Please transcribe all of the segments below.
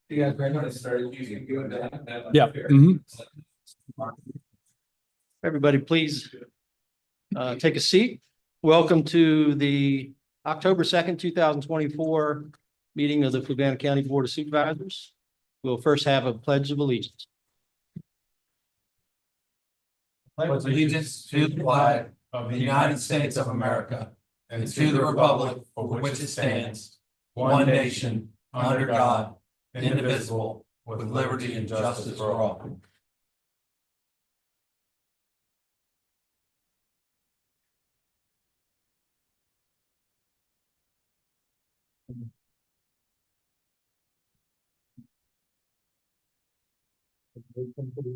You guys ready to start using you and that? Yeah. Everybody, please take a seat. Welcome to the October 2nd, 2024 meeting of the Fluvanna County Board of Supervisors. We'll first have a pledge of allegiance. Pledge allegiance to the flag of the United States of America and to the republic for which it stands, one nation, under God, indivisible, with liberty and justice for all.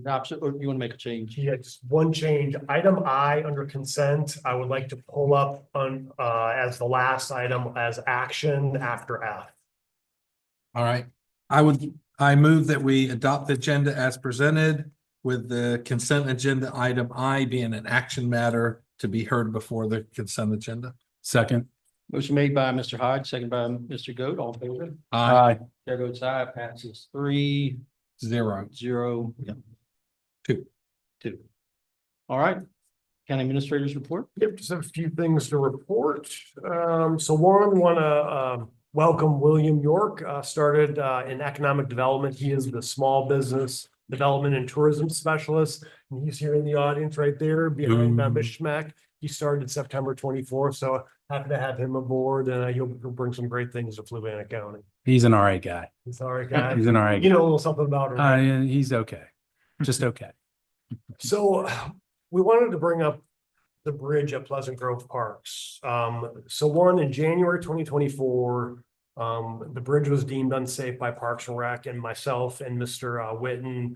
Adoption, or you want to make a change? Yeah, just one change. Item I under consent, I would like to pull up on as the last item as action after F. All right, I move that we adopt the agenda as presented with the consent agenda item I being an action matter to be heard before the consent agenda. Second. Motion made by Mr. Hodge, second by Mr. Goode. All in favor? Aye. Chair votes aye, passes 3-0. 0. Two. All right. County Administrator's report. Yep, just have a few things to report. So one, want to welcome William York, started in economic development. He is the small business development and tourism specialist. And he's here in the audience right there behind Mishmack. He started September 24th. So happy to have him aboard, and he'll bring some great things to Fluvanna County. He's an all right guy. He's all right, guy. He's an all right You guy. know a little something about him. Right? He's okay. Just okay. So we wanted to bring up the bridge at Pleasant Grove Parks. So one, in January 2024, the bridge was deemed unsafe by Parks and Rec, and myself and Mr. Witten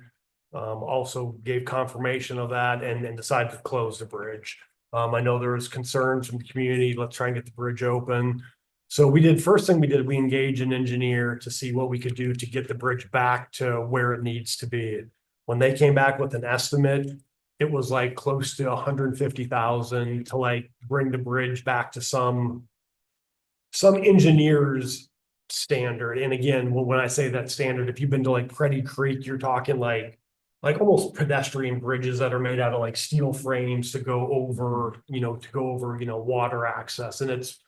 also gave confirmation of that and decided to close the bridge. I know there was concerns from the community. Let's try and get the bridge open. So we engaged an engineer to see what we could do to get the bridge back to where it needs to be. When they came back with an estimate, it was like close to 150,000 to like bring the bridge back to some engineer's standard. And again, when I say that standard, if you've been to like Pretty Creek, you're talking like almost pedestrian bridges that are made out of like steel frames to go over, water access. And it's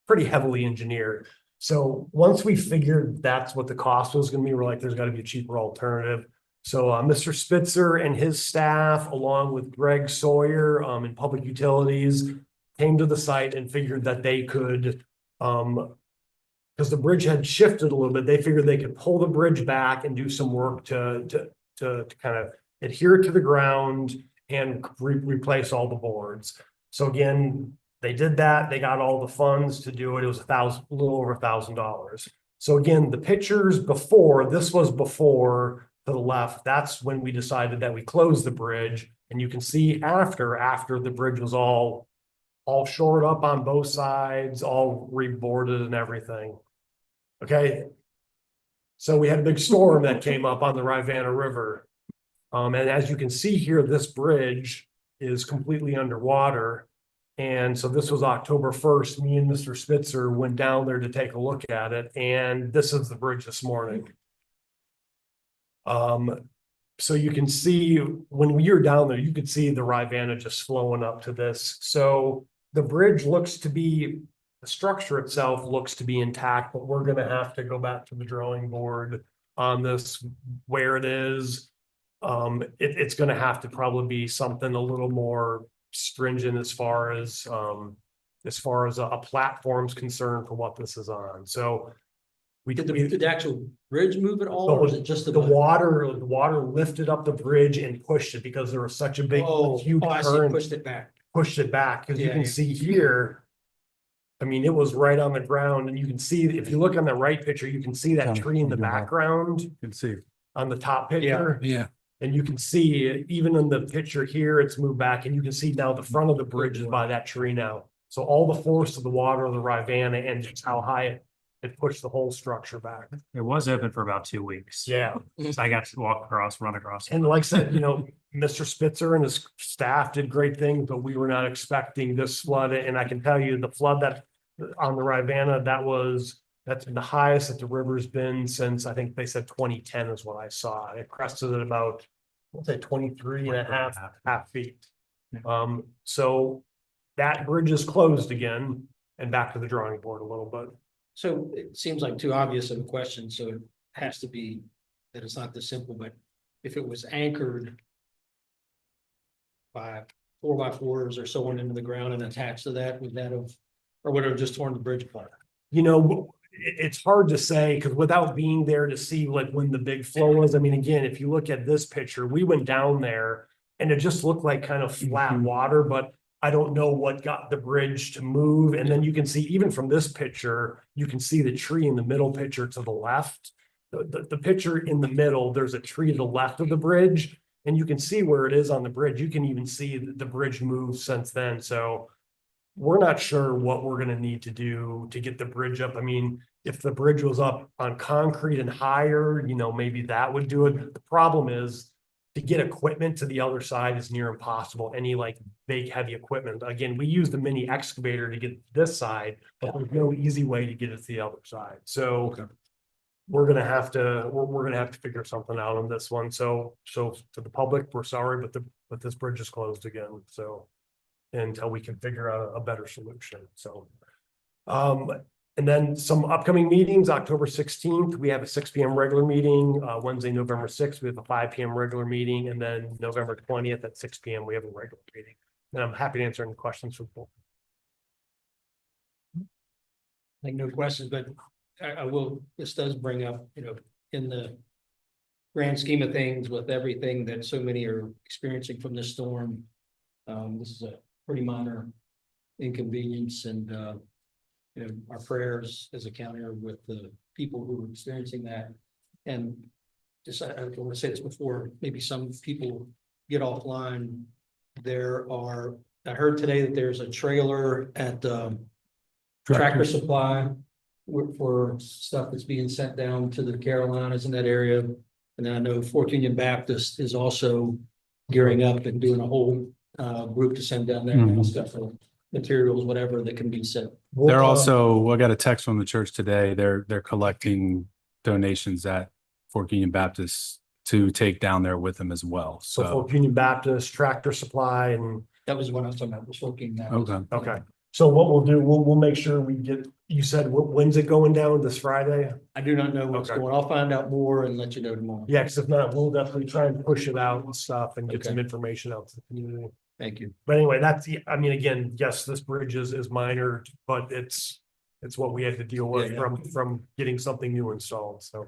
pretty heavily engineered. So once we figured that's what the cost was going to be, we're like, there's got to be a cheaper alternative. So Mr. Spitzer and his staff, along with Greg Sawyer in Public Utilities, came to the site and figured that they could, because the bridge had shifted a little bit, they figured they could pull the bridge back and do some work to kind of adhere to the ground and replace all the boards. So again, they did that. They got all the funds to do it. It was a little over $1,000. So again, the pictures before, this was before to the left. That's when we decided that we closed the bridge. And you can see after the bridge was all shored up on both sides, all reboarded and everything. Okay. So we had a big storm that came up on the Fluvanna River. And as you can see here, this bridge is completely underwater. And so this was October 1st. Me and Mr. Spitzer went down there to take a look at it. And this is the bridge this morning. So you can see when you're down there, you could see the Fluvanna just flowing up to this. So the bridge looks to be, the structure itself looks to be intact, but we're going to have to go back to the drawing board on this, where it is. It's going to have to probably be something a little more stringent as far as a platform's concerned for what this is on. So Did the actual bridge move at all, or was it just the water lifted up the bridge and pushed it because there was such a big, huge I see, current. pushed it back. Because you can see here, I mean, it was right on the ground, and you can see, if you look on the right picture, you can see that tree in the background. You can see. On the top picture. Yeah. And you can see, even in the picture here, it's moved back, and you can see now the front of the bridge is by that tree now. So all the force of the water of the Fluvanna and just how high it pushed the whole structure back. It was open for about 2 weeks. Yeah. So I got to run across. And like I said, Mr. Spitzer and his staff did great things, but we were not expecting this flood. And I can tell you the flood that on the Fluvanna, That's been the highest that the river's been since, I think they said 2010 is what I saw. It crested at about, what's that, 23 and a half feet. So that bridge is closed again and back to the drawing board a little bit. So it seems like too obvious of a question, so it has to be that it's not this simple, but if it was anchored by 4x4s or so on into the ground and attached to that, would that have, or would it have just torn the bridge apart? You know, it's hard to say because without being there to see like when the big flow was, I mean, again, if you look at this picture, we went down there and it just looked like kind of flat water, but I don't know what got the bridge to move. And then you can see, even from this picture, you can see the tree in the middle picture to the left. The picture in the middle, there's a tree to the left of the bridge, and you can see where it is on the bridge. You can even see the bridge moved since then. So we're not sure what we're gonna need to do to get the bridge up. I mean, if the bridge was up on concrete and higher, you know, maybe that would do it. The problem is to get equipment to the other side is near impossible. Any like big heavy equipment. Again, we use the mini excavator to get this side, but there's no easy way to get it to the other side. So we're gonna have to figure something out on this one. So to the public, we're sorry, but this bridge is closed again. So until we can figure out a better solution. So and then some upcoming meetings, October 16th, we have a 6 p.m. regular meeting. Wednesday, November 6th, we have a 5 p.m. regular meeting. And then November 20th at 6 p.m. we have a regular meeting. And I'm happy to answer any questions from people. I think no questions, but I will, this does bring up, you know, in the grand scheme of things with everything that so many are experiencing from this storm. This is a pretty minor inconvenience, and you know, our prayers as a county are with the people who are experiencing that. And just, I want to say this before maybe some people get offline. I heard today that there's a trailer at Tractor Supply for stuff that's being sent down to the Carolinas in that area. And then I know Fort Union Baptist is also gearing up and doing a whole group to send down there and stuff for materials, whatever that can be sent. They're also, I got a text from the church today. They're collecting donations at Fort Union Baptist to take down there with them as well. So So, Fort Union Baptist, Tractor Supply, and That was what I was talking about, was working that. okay. okay. So what we'll do, we'll make sure we get, you said, when's it going down this Friday? I do not know what's Okay. going. I'll find out more and let you know tomorrow. Yeah, because if not, we'll definitely try and push it out and stuff and get Okay. some information out to the community. Thank you. But anyway, I mean, again, yes, this bridge is minor, but it's what we had to deal with Yeah. from getting something new installed, so.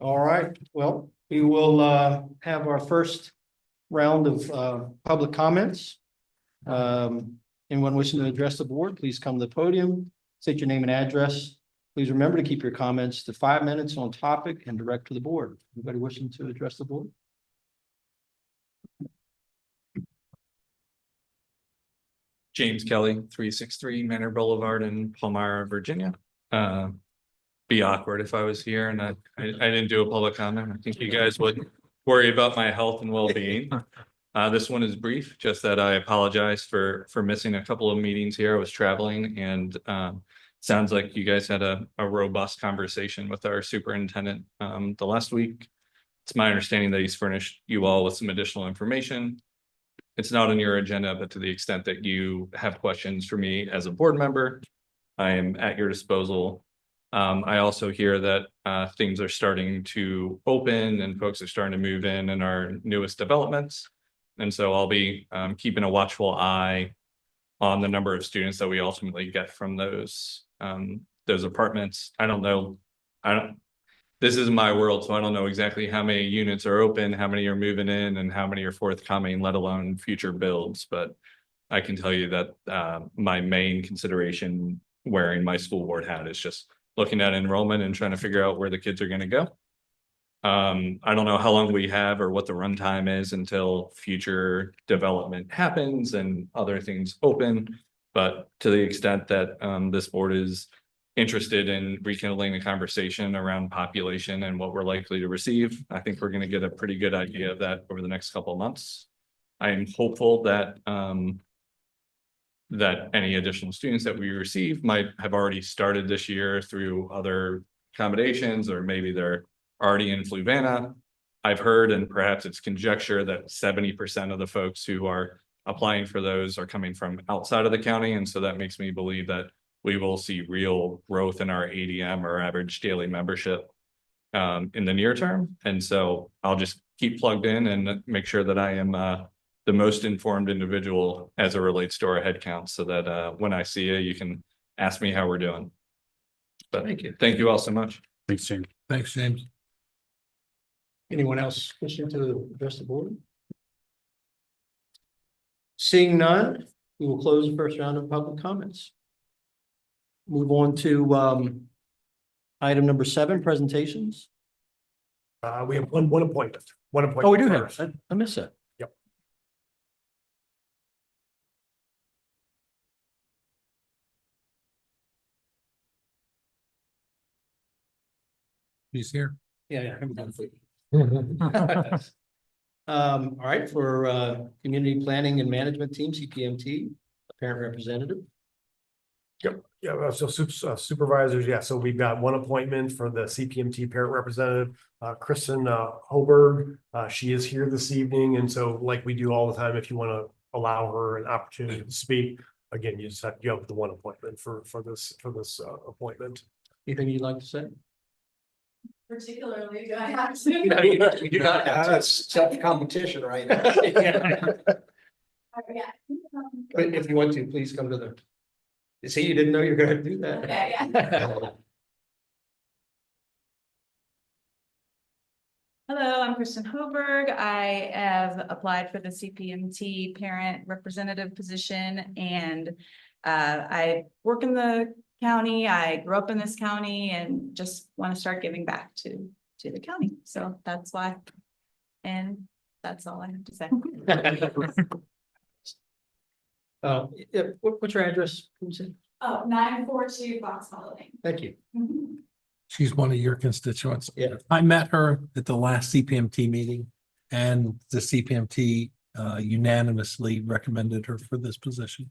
All right, well, we will have our first round of public comments. Anyone wishing to address the board, please come to the podium, state your name and address. Please remember to keep your comments to 5 minutes on topic and direct to the board. Anybody wishing to address the board? James Kelly, 363 Manor Boulevard in Palmyra, Virginia. Be awkward if I was here and I didn't do a public comment. I think you guys would worry about my health and well-being. This one is brief, just that I apologize for missing a couple of meetings here. I was traveling, and sounds like you guys had a robust conversation with our superintendent the last week. It's my understanding that he's furnished you all with some additional information. It's not on your agenda, but to the extent that you have questions for me as a board member, I am at your disposal. I also hear that things are starting to open and folks are starting to move in our newest developments. And so I'll be keeping a watchful eye on the number of students that we ultimately get from those apartments. I don't know. This is my world, so I don't know exactly how many units are open, how many are moving in, and how many are forthcoming, let alone future builds. But I can tell you that my main consideration wearing my school board hat is just looking at enrollment and trying to figure out where the kids are going to go. I don't know how long we have or what the runtime is until future development happens and other things open. But to the extent that this board is interested in rekindling the conversation around population and what we're likely to receive, I think we're going to get a pretty good idea of that over the next couple of months. I am hopeful that that any additional students that we receive might have already started this year through other accommodations, or maybe they're already in Fluvanna. I've heard, and perhaps it's conjecture, that 70% of the folks who are applying for those are coming from outside of the county. And so that makes me believe that we will see real growth in our ADM, or average daily membership, in the near term. And so I'll just keep plugged in and make sure that I am the most informed individual as it relates to our head count, so that when I see you, you can ask me how we're doing. But thank you all so much. Thanks, James. Thanks, James. Anyone else wishing to address the board? Seeing none, we will close the first round of public comments. Move on to item number 7, presentations. We have one appointment, one appointment. Oh, we do have, first. I missed that. Yep. He's here. Yeah. All right, for Community Planning and Management Team, CPMT, a parent representative. Yeah, so supervisors, yeah, so we've got one appointment for the CPMT parent representative, Kristen Hoberg. She is here this evening, and so like we do all the time, if you want to allow her an opportunity to speak, again, you just have to go the one appointment for this appointment. Anything you'd like to say? Particularly, do I have to? No, you do not have to. That's tough competition right now. Yeah. But if you want to, please come to the. See, you didn't know you were gonna do that. Okay, yeah. Hello, I'm Kristen Hoberg. I have applied for the CPMT parent representative position, and I work in the county. I grew up in this county and just want to start giving back to the county. So that's why. And that's all I have to say. Yeah, what's your address? Oh, 942 Fox Holiday. Thank you. She's one of your constituents. Yeah. I met her at the last CPMT meeting, and the CPMT unanimously recommended her for this position.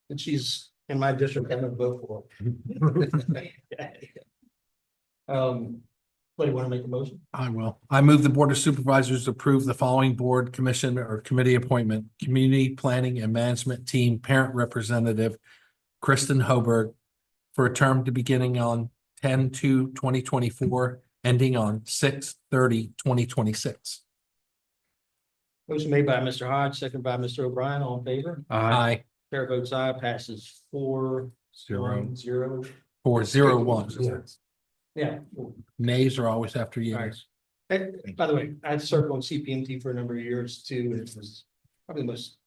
And she's in my district, I'm gonna vote for her. What do you want to make a motion? I will. I move the Board of Supervisors approve the following board, commission, or committee appointment: Community Planning and Management Team Parent Representative Kristen Hoberg, for a term to beginning on 10/2/2024, ending on 6/30/2026. Motion made by Mr. Hodge, second by Mr. O'Brien, all in favor? Aye. Chair votes aye, passes 4-1-0. 401. Yeah. Nays are always after All right. yeas. And by the way, I served on CPMT for a number of years too, and it was probably the most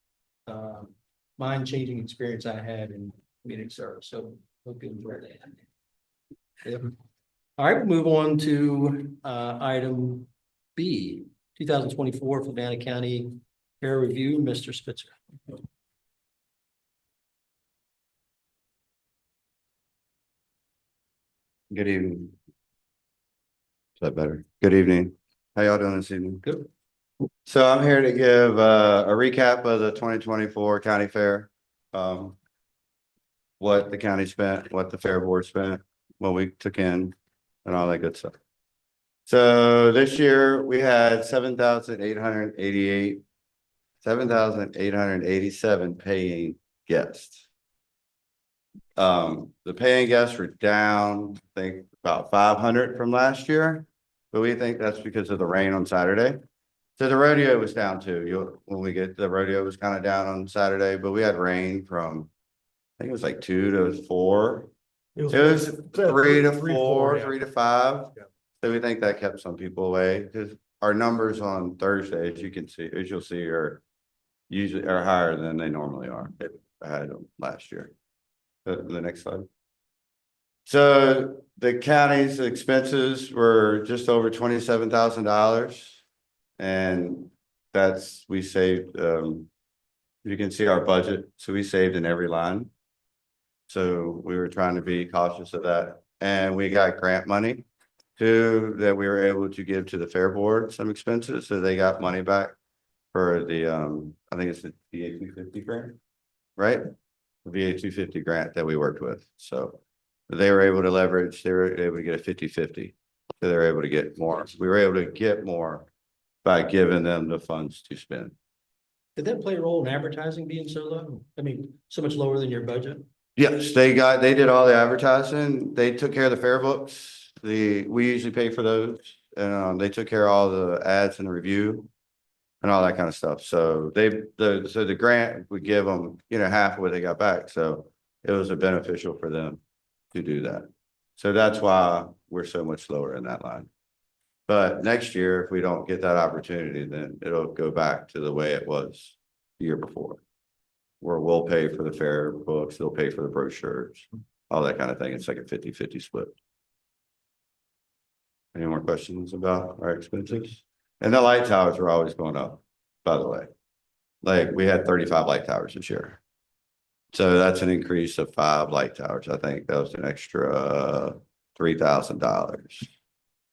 mind-changing experience I had in community service. So hope you enjoy that. Yep. All right, we'll move on to item B, 2024 Fluvanna County Peer Review, Mr. Spitzer. Good evening. Is that better? Good evening. How y'all doing this evening? Good. So I'm here to give a recap of the 2024 county fair. What the county spent, what the fair board spent, what we took in, and all that good stuff. So this year we had 7,887 paying guests. The paying guests were down, I think, about 500 from last year, but we think that's because of the rain on Saturday. So the rodeo was down too. When we get the rodeo was kind of down on Saturday, but we had rain from, I think it was like 2 to 4. It was 3 to 4, 3 to 5. Yeah. So we think that kept some people away, because our numbers on Thursday, as you'll see, are usually higher than they normally are. I had them last year. The next slide. So the county's expenses were just over $27,000. And we saved, you can see our budget. So we saved in every line. So we were trying to be cautious of that. And we got grant money too, that we were able to give to the fair board some expenses. So they got money back for the, I think it's the 250 grant, right? the VA 250 grant that we worked with. So they were able to leverage, they were able to get a 50-50. So they were able to get more. We were able to get more by giving them the funds to spend. Did that play a role in advertising being so low? I mean, so much lower than your budget? Yes, they did all the advertising. They took care of the fair books. We usually pay for those. And they took care of all the ads and the review and all that kind of stuff. So the grant would give them, half of what they got back. So it was a beneficial for them to do that. So that's why we're so much lower in that line. But next year, if we don't get that opportunity, then it'll go back to the way it was the year before. Where we'll pay for the fair books, they'll pay for the brochures, all that kind of thing. It's like a 50-50 split. Any more questions about our expenses? And the light towers are always going up, by the way. Like we had 35 light towers this year. So that's an increase of 5 light towers. I think that was an extra $3,000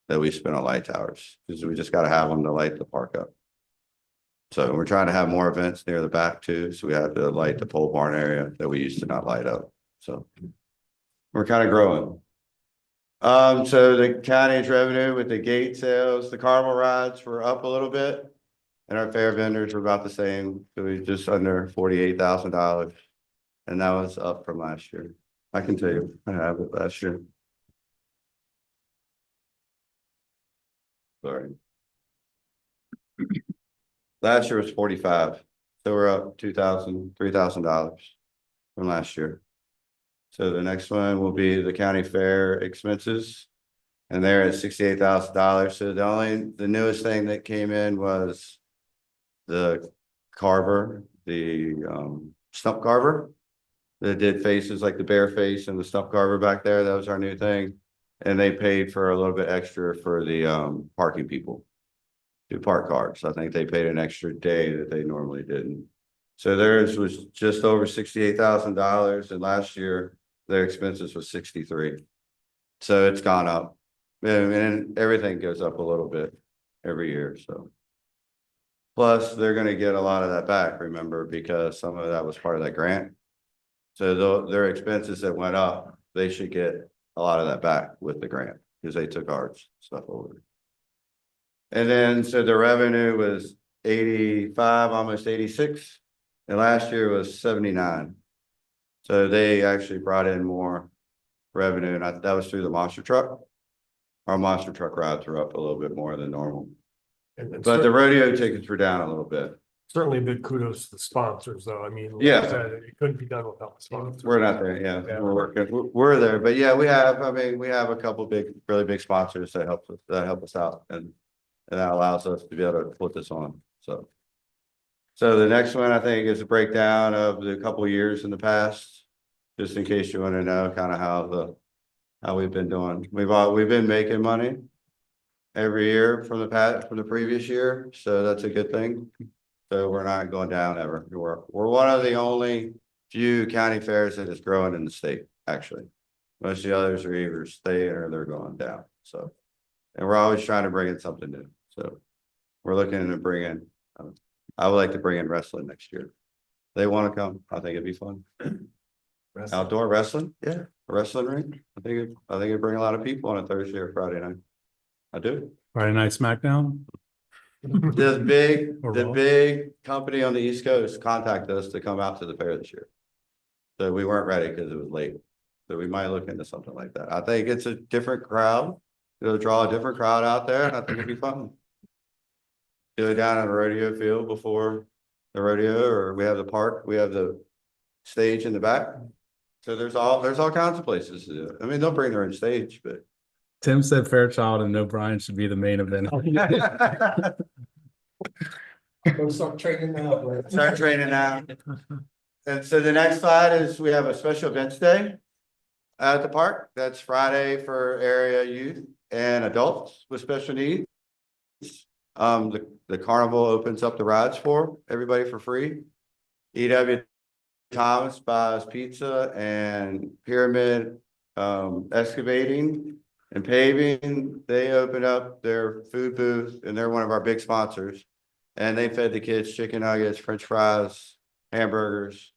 that we spent on light towers because we just got to have them to light the park up. So we're trying to have more events near the back too. So we have to light the pole barn area that we used to not light up. So we're kind of growing. So the county's revenue with the gate sales, the carnival rides were up a little bit. And our fair vendors were about the same. So we just under $48,000. And that was up from last year. I can tell you, I have it last year. Sorry. Last year was 45. So we're up $3,000 from last year. So the next one will be the county fair expenses. And they're at $68,000. So the newest thing that came in was the carver, the stump carver that did faces like the bear face and the stump carver back there. That was our new thing. And they paid for a little bit extra for the parking people to park cars. I think they paid an extra day that they normally didn't. So theirs was just over $68,000, and last year their expenses was 63. So it's gone up, and everything goes up a little bit every year. So plus they're going to get a lot of that back, remember, because some of that was part of that grant. So their expenses that went up, they should get a lot of that back with the grant because they took our stuff over. And then, so the revenue was 85, almost 86, and last year was 79. So they actually brought in more revenue, and that was through the monster truck. Our monster truck rides were up a little bit more than normal, but the rodeo tickets were down a little bit. Certainly a big kudos to the sponsors, though. I mean, like Yeah. I said, it couldn't be done without the sponsors. We're not there, yeah. Yeah. We're working, we're there, but yeah, we have a couple really big sponsors that help us out, and that allows us to be able to put this on, so. So the next one, I think, is a breakdown of the couple of years in the past, just in case you want to know kind of how we've been doing. We've been making money every year from the previous year, so that's a good thing. So we're not going down ever. We're one of the only few county fairs that is growing in the state, actually. Most of the others are either staying or they're going down. So, and we're always trying to bring in something new. So we're looking to bring in, I would like to bring in wrestling next year. They want to come. I think it'd be fun. Outdoor wrestling, yeah, a wrestling ring. I think it'd bring a lot of people on a Thursday or Friday night. I do. Friday Night SmackDown. The Raw. big company on the East Coast contacted us to come out to the fair this year. So we weren't ready because it was late. So we might look into something like that. I think it's a different crowd. It'll draw a different crowd out there, and I think it'd be fun. Do it down in the rodeo field before the rodeo, or we have the park, we have the stage in the back. So there's all kinds of places to do it. I mean, they'll bring their own stage, but Tim said Fairchild and O'Brien should be the main event. Go start training now. start training now. And so the next slide is we have a special events day at the park. That's Friday for area youth and adults with special needs. The carnival opens up the rides for everybody for free. E.W. Thomas buys pizza, and Pyramid Excavating and Paving, they open up their food booth, and they're one of our big sponsors. And they fed the kids chicken nuggets, French fries, hamburgers,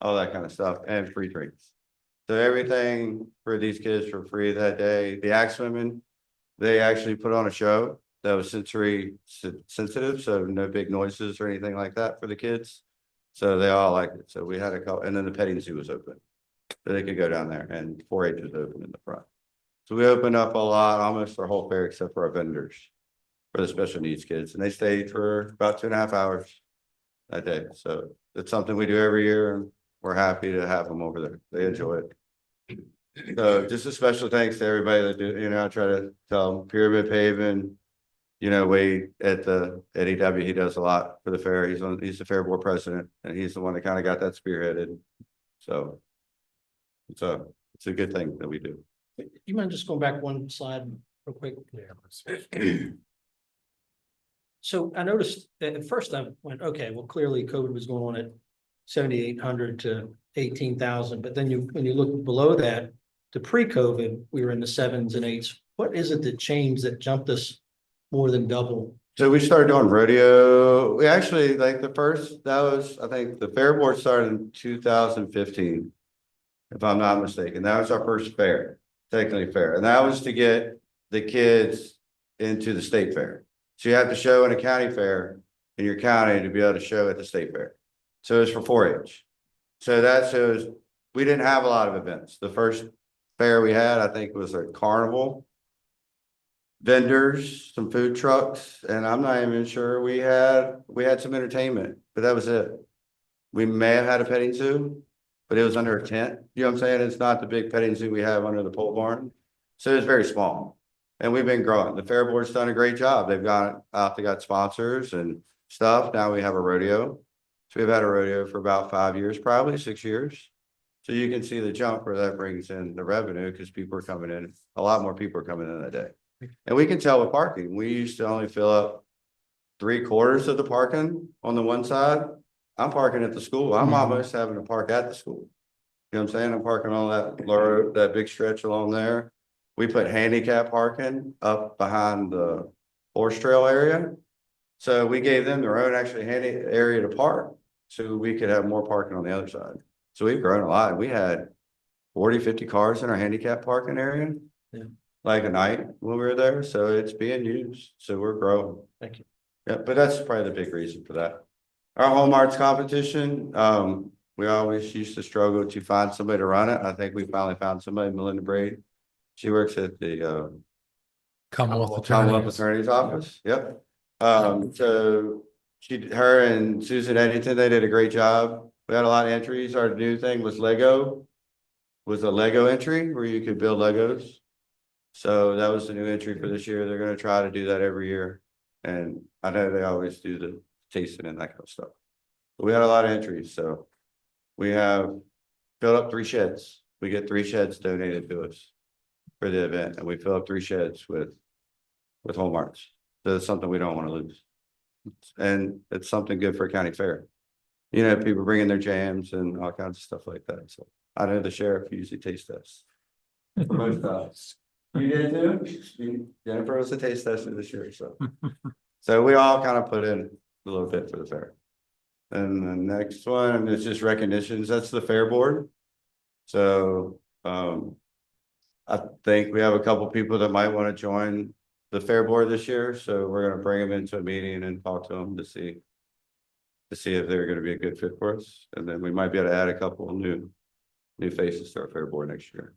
all that kind of stuff, and free drinks. So everything for these kids for free that day. The axe women, they actually put on a show that was sensory sensitive, so no big noises or anything like that for the kids. So they all liked it. So we had a couple, and then the petting zoo was open. So they could go down there, and 4-H was open in the front. So we opened up a lot, almost our whole fair except for our vendors for the special needs kids, and they stayed for about 2.5 hours that day. So it's something we do every year, and we're happy to have them over there. They enjoy it. So just a special thanks to everybody that do, you know, I try to tell them Pyramid Paving, you know, Wade at EW, he does a lot for the fair. He's the fair board president, and he's the one that kind of got that spearheaded. So it's a good thing that we do. You mind just going back one slide real quick? So I noticed that at first I went, okay, well, clearly COVID was going on at 7,800 to 18,000, but then when you look below that to pre-COVID, we were in the 7s and 8s. What is it that changed that jumped us more than double? So we started doing rodeo. We actually, like that was, I think the fair board started in 2015, if I'm not mistaken. That was our first fair, technically fair. And that was to get the kids into the state fair. So you have to show in a county fair in your county to be able to show at the state fair. So it's for 4-H. So that shows we didn't have a lot of events. The first fair we had, I think, was a carnival, vendors, some food trucks, and I'm not even sure we had some entertainment, but that was it. We may have had a petting zoo, but it was under a tent. You know what I'm saying? It's not the big petting zoo we have under the pole barn. So it's very small. And we've been growing. The fair board's done a great job. They've gone out, they got sponsors and stuff. Now we have a rodeo. So we've had a rodeo for about 5 years, probably 6 years. So you can see the jump where that brings in the revenue because people are coming in. A lot more people are coming in that day. And we can tell with parking. We used to only fill up 3/4 of the parking on the one side. I'm parking at the school. I'm almost having to park at the school. You know what I'm saying? I'm parking on that road, that big stretch along there. We put handicap parking up behind the horse trail area. So we gave them their own actually handy area to park. So we could have more parking on the other side. So we've grown a lot. We had 40, 50 cars in our handicap parking area. Yeah. Like a night when we were there. So it's being used. So we're growing. Thank you. Yeah, but that's probably the big reason for that. Our home arts competition, we always used to struggle to find somebody to run it. I think we finally found somebody, Melinda Braid. She works at the Commonwealth Commonwealth Attorney's. Attorney's Office. Yep. So her and Susan Eddington, they did a great job. We had a lot of entries. Our new thing was Lego, was a Lego entry where you could build Legos. So that was the new entry for this year. They're going to try to do that every year. And I know they always do the tasting and that kind of stuff. But we had a lot of entries. So we have filled up 3 sheds. We get 3 sheds donated to us for the event. And we fill up 3 sheds with home arts. So it's something we don't want to lose. And it's something good for a county fair. You know, people bring in their jams and all kinds of stuff like that. So I know the sheriff usually taste tests. For most times. You did too? Jennifer was a taste tester this year, so we all kind of put in a little bit for the fair. And the next one is just recognitions. That's the fair board. So I think we have a couple people that might want to join the fair board this year. So we're going to bring them into a meeting and talk to them to see if they're going to be a good fit for us. And then we might be able to add a couple of new faces to our fair board next year.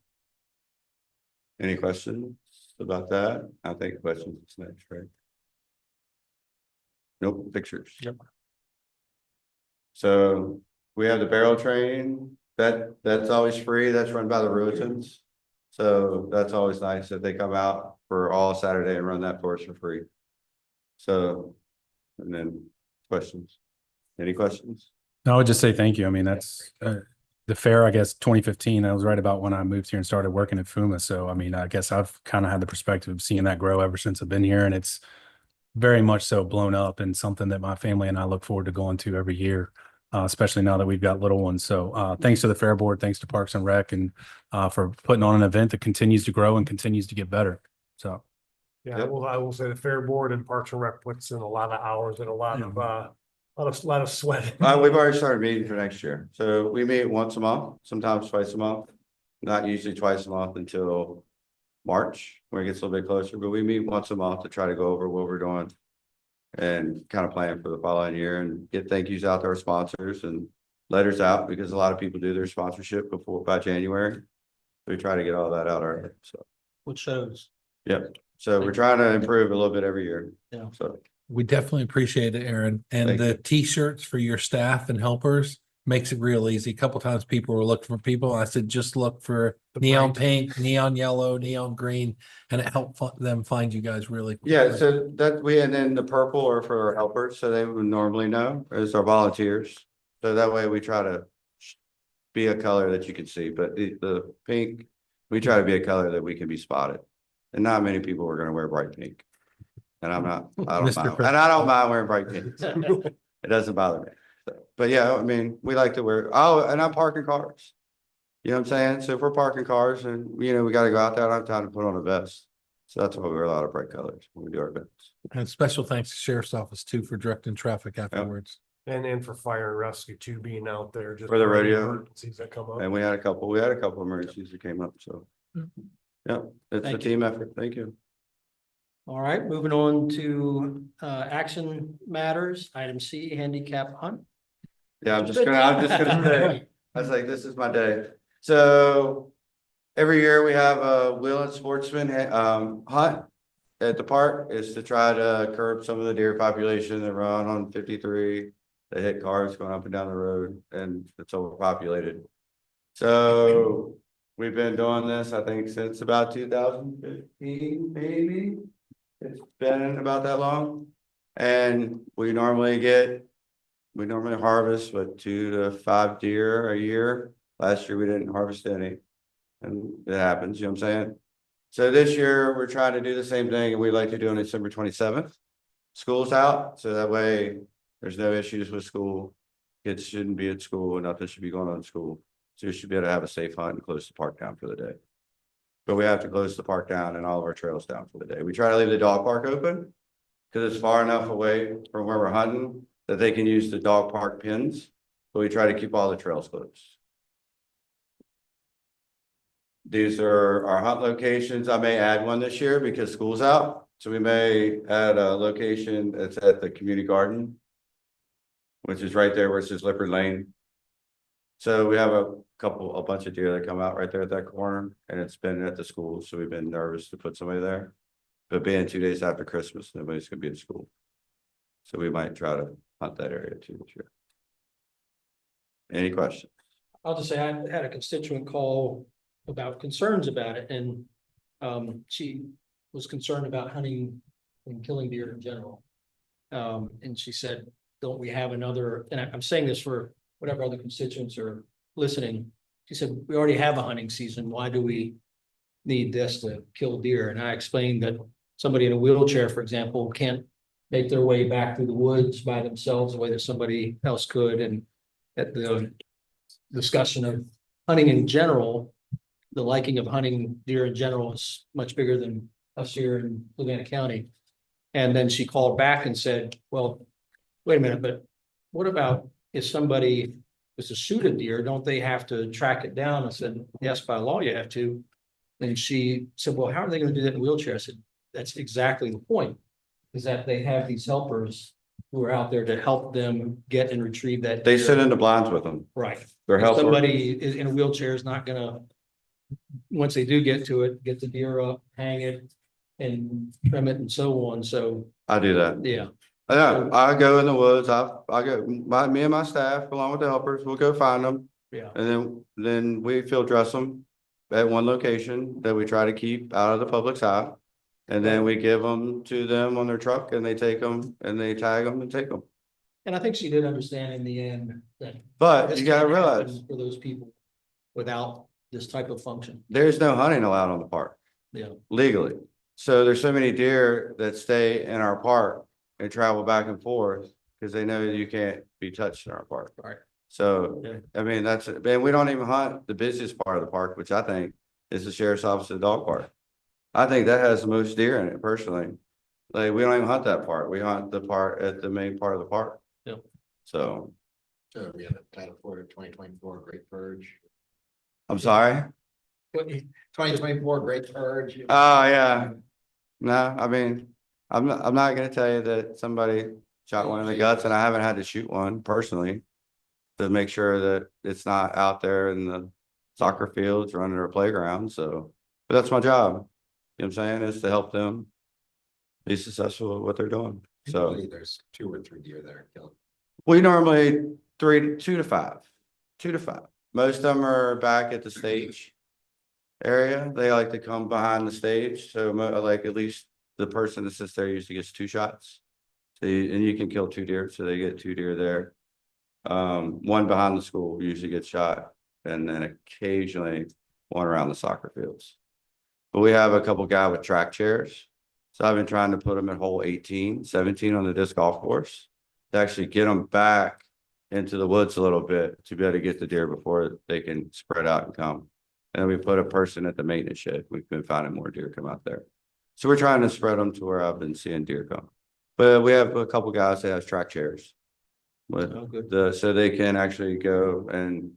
Any questions about that? I think questions is next, right? Nope, pictures. Yep. So we have the barrel train, that's always free, that's run by the Ruitons. So that's always nice that they come out for all Saturday and run that for us for free. So, and then questions, any questions? No, I would just say thank you. I mean, that's the fair, I guess, 2015, that was right about when I moved here and started working at FUMA. So, I mean, I guess I've kind of had the perspective of seeing that grow ever since I've been here. And it's very much so blown up and something that my family and I look forward to going to every year, especially now that we've got little ones. So thanks to the fair board, thanks to Parks and Rec, and for putting on an event that continues to grow and continues to get better. So. Yeah, I will say the fair board and Parks and Rec puts in a lot of hours and a lot of Lot of sweat. We've already started meeting for next year. So we meet once a month, sometimes twice a month. Not usually twice a month until March, where it gets a little bit closer, but we meet once a month to try to go over what we're doing. And kind of plan for the following year and get thank yous out to our sponsors and letters out, because a lot of people do their sponsorship by January. We try to get all that out already, so, Which shows. yep. So we're trying to improve a little bit every year. Yeah. So, We definitely appreciate it, Aaron. And Thank the you. T-shirts for your staff and helpers makes it real easy. A couple times people were looking for people. I said, just look for The neon bright. pink, neon yellow, neon green, and it helped them find you guys really. yeah, quickly. so and then the purple are for our helpers, so they would normally know as our volunteers. So that way we try to be a color that you can see, but the pink, we try to be a color that we can be spotted. And not many people are gonna wear bright pink. And I don't Mr. mind, Chris- and I don't mind wearing bright pink. It doesn't bother me. So, but yeah, I mean, we like to wear, and I'm parking cars. You know what I'm saying? So if we're parking cars and, we gotta go out there, I don't have time to put on a vest. So that's why we wear a lot of bright colors when we do our events. And special thanks to Sheriff's Office too for directing traffic afterwards. And for fire and rescue too, being out there just. For the any radio. Emergencies that come up. And we had a couple emergencies that came up, so. Yeah, it's a Thank you. team effort. Thank you. All right, moving on to action matters. Item C, handicap hunt. Yeah, I'm just gonna say, I was like, this is my day. So every year we have a Wheeling Sportsman hunt at the park, is to try to curb some of the deer population that run on 53. They hit cars going up and down the road, and it's overpopulated. So we've been doing this, I think, since about 2015, maybe. It's been about that long. And we normally harvest 2 to 5 deer a year. Last year we didn't harvest any. And it happens, you know what I'm saying? So this year we're trying to do the same thing, and we'd like to do on December 27th. School's out, so that way there's no issues with school. Kids shouldn't be at school, and nothing should be going on in school. So you should be able to have a safe hunt and close the park down for the day. But we have to close the park down and all of our trails down for the day. We try to leave the dog park open because it's far enough away from where we're hunting that they can use the dog park pins, but we try to keep all the trails closed. These are our hunt locations. I may add one this year because school's out. So we may add a location that's at the community garden, which is right there where it says Lippard Lane. So we have a bunch of deer that come out right there at that corner, and it's been at the school, so we've been nervous to put somebody there. But being 2 days after Christmas, nobody's gonna be at school. So we might try to hunt that area too this year. Any questions? I'll just say I had a constituent call about concerns about it, and she was concerned about hunting and killing deer in general. And she said, don't we have another, and I'm saying this for whatever other constituents are listening. She said, we already have a hunting season. Why do we need this to kill deer? And I explained that somebody in a wheelchair, for example, can't make their way back through the woods by themselves the way that somebody else could. And at the discussion of hunting in general, the liking of hunting deer in general is much bigger than us here in Fluvanna County. And then she called back and said, well, wait a minute, but what about if somebody was to shoot a deer, don't they have to track it down? I said, yes, by law you have to. And she said, well, how are they going to do that in a wheelchair? I said, that's exactly the point, is that they have these helpers who are out there to help them get and retrieve that. They deer. sit in the blinds with them. Right. They're If helpers. somebody is in a wheelchair is not gonna, once they do get to it, get the deer up, hang it and trim it and so on. So, I do that. yeah. Yeah, I go in the woods. I go, me and my staff, along with the helpers, we'll go find them. Yeah. And then we field dress them at one location that we try to keep out of the public's eye. And then we give them to them on their truck, and they take them and they tag them and take them. And I think she did understand in the end that. But this you gotta can't happen realize, For those people without this type of function. there's no hunting allowed on the park Yeah. legally. So there's so many deer that stay in our park and travel back and forth because they know you can't be touched in our park. Right. So, Okay. I mean, man, we don't even hunt the busiest part of the park, which I think is the sheriff's office of the dog park. I think that has the most deer in it personally. Like, we don't even hunt that part. We hunt the part at the main part of the park. Yep. So, So we have a title for 2024 Great Purge. I'm sorry. 2024 Great Purge. Oh, yeah. No, I mean, I'm not gonna tell you that somebody shot one in the guts and I haven't had to shoot one personally. To make sure that it's not out there in the soccer fields or under a playground, so, but that's my job. You know what I'm saying, is to help them be successful at what they're doing, so. Usually there's 2 or 3 deer that are killed. We normally 2 to 5. Most of them are back at the stage area. They like to come behind the stage. So like at least the person that sits there usually gets 2 shots. So and you can kill 2 deer. So they get 2 deer there. One behind the school usually gets shot, and then occasionally one around the soccer fields. But we have a couple guys with track chairs. So I've been trying to put them at hole 18, 17 on the disc golf course to actually get them back into the woods a little bit to be able to get the deer before they can spread out and come. And then we put a person at the maintenance shed. We've been finding more deer come out there. So we're trying to spread them to where I've been seeing deer come. But we have a couple guys that have track chairs. With so they can actually go, and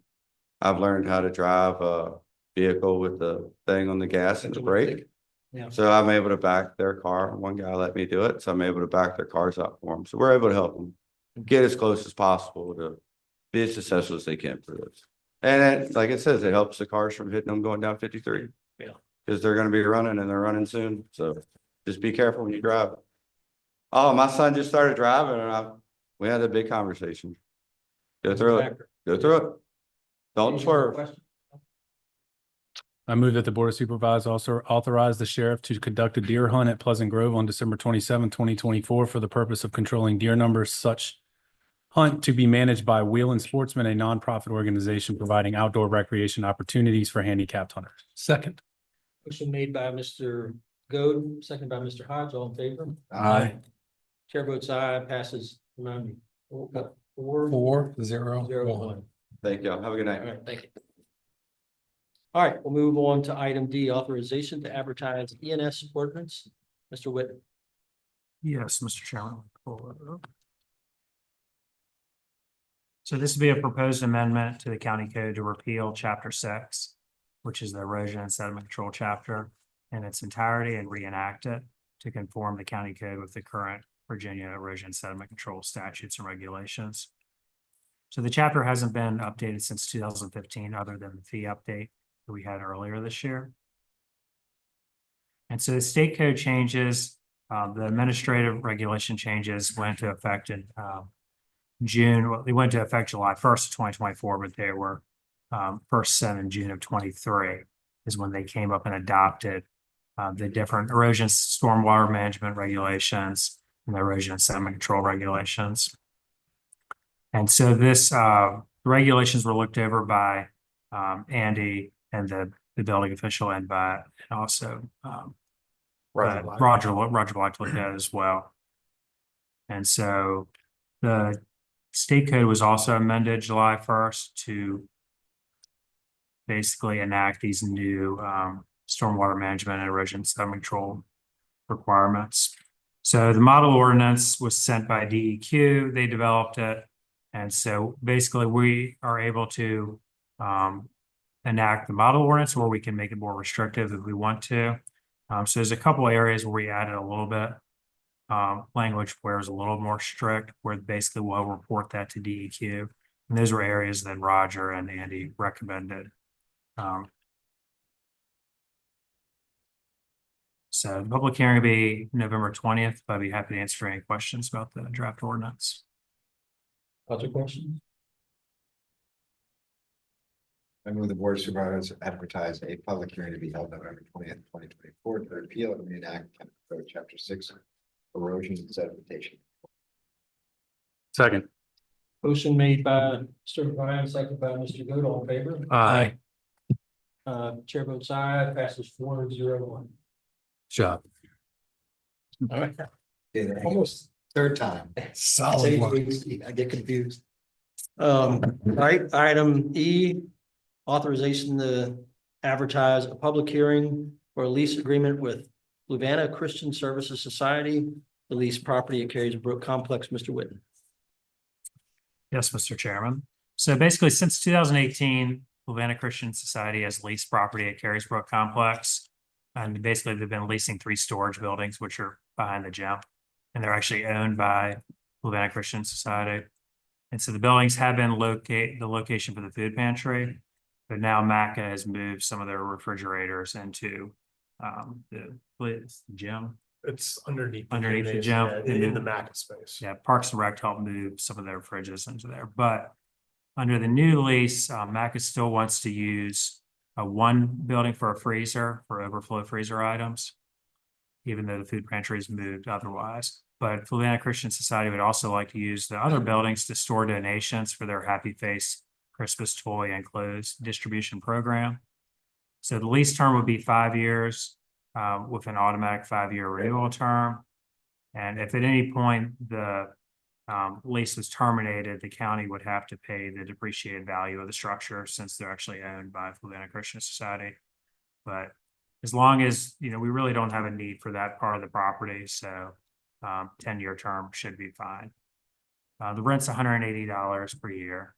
I've learned how to drive a vehicle with the thing on the gas and the brake. Yeah. So I'm able to back their car. One guy let me do it. So I'm able to back their cars up for them. So we're able to help them get as close as possible to be as successful as they can for this. And it, like it says, it helps the cars from hitting them going down 53. Yeah. Because they're going to be running, and they're running soon. So just be careful when you drive. Oh, my son just started driving, and we had a big conversation. Go through it. Go through it. Don't swerve. I move that the Board of Supervisors also authorize the sheriff to conduct a deer hunt at Pleasant Grove on December 27, 2024 for the purpose of controlling deer numbers. Such hunt to be managed by Wheeling Sportsman, a nonprofit organization providing outdoor recreation opportunities for handicapped hunters. Second. Motion made by Mr. Goode, second by Mr. Hodge, all in favor? Aye. Chair votes aye, passes 4-0-1. 4-0-1. Thank y'all. Have a good All night. right, thank you. All right, we'll move on to item D, authorization to advertise ENS ordinance. Mr. Whitten. Yes, Mr. Chairman. So this would be a proposed amendment to the county code to repeal chapter 6, which is the erosion and sediment control chapter, in its entirety, and reenact it to conform the county code with the current Virginia erosion and sediment control statutes and regulations. So the chapter hasn't been updated since 2015, other than the fee update that we had earlier this year. And so the state code changes, the administrative regulation changes went into effect in June. Well, they went into effect July 1st, 2024, but they were first set in June of 23 is when they came up and adopted the different erosion stormwater management regulations and the erosion and sediment control regulations. And so this regulations were looked over by Andy and the building official, and by also Roger Black looked at it as well. And so the state code was also amended July 1st to basically enact these new stormwater management and erosion sediment control requirements. So the model ordinance was sent by DEQ, they developed it. And so basically we are able to enact the model ordinance, or we can make it more restrictive if we want to. So there's a couple of areas where we added a little bit language where it's a little more strict, where basically we'll report that to DEQ. And those were areas that Roger and Andy recommended. So the public hearing will be November 20th, but I'd be happy to answer any questions about the draft ordinance. Other questions? I move the board of supervisors advertise a public hearing to be held November 20th, 2024 to repeal and reenact County Code Chapter 6, erosion and sedimentation. Second. Motion made by Mr. Ryan, second by Mr. Goode, all in favor? Aye. Chair votes aye, passes 4-0-1. Job. All right. Yeah, almost third time. Solid one. I get confused. All right, item E, authorization to advertise a public hearing for a lease agreement with Fluvanna Christian Services Society, the lease property at Carries Brook Complex. Mr. Whitten. Yes, Mr. Chairman. So basically, since 2018, Fluvanna Christian Society has leased property at Carysbrook Complex. And basically, they've been leasing 3 storage buildings, which are behind the gym. And they're actually owned by Fluvanna Christian Society. And so the buildings have been the location for the food pantry. But now MACA has moved some of their refrigerators into the gym. It's underneath. Underneath the gymnasium, gym. yeah, in the Mac space. Yeah, Parks and Rec helped move some of their fridges into there, but under the new lease, MACA still wants to use one building for a freezer for overflow freezer items, even though the food pantry is moved otherwise. But Fluvanna Christian Society would also like to use the other buildings to store donations for their Happy Face Christmas toy and clothes distribution program. So the lease term would be 5 years with an automatic 5-year renewal term. And if at any point the lease was terminated, the county would have to pay the depreciated value of the structure since they're actually owned by Fluvanna Christian Society. But as long as, we really don't have a need for that part of the property, so 10-year term should be fine. The rent's $180 per year.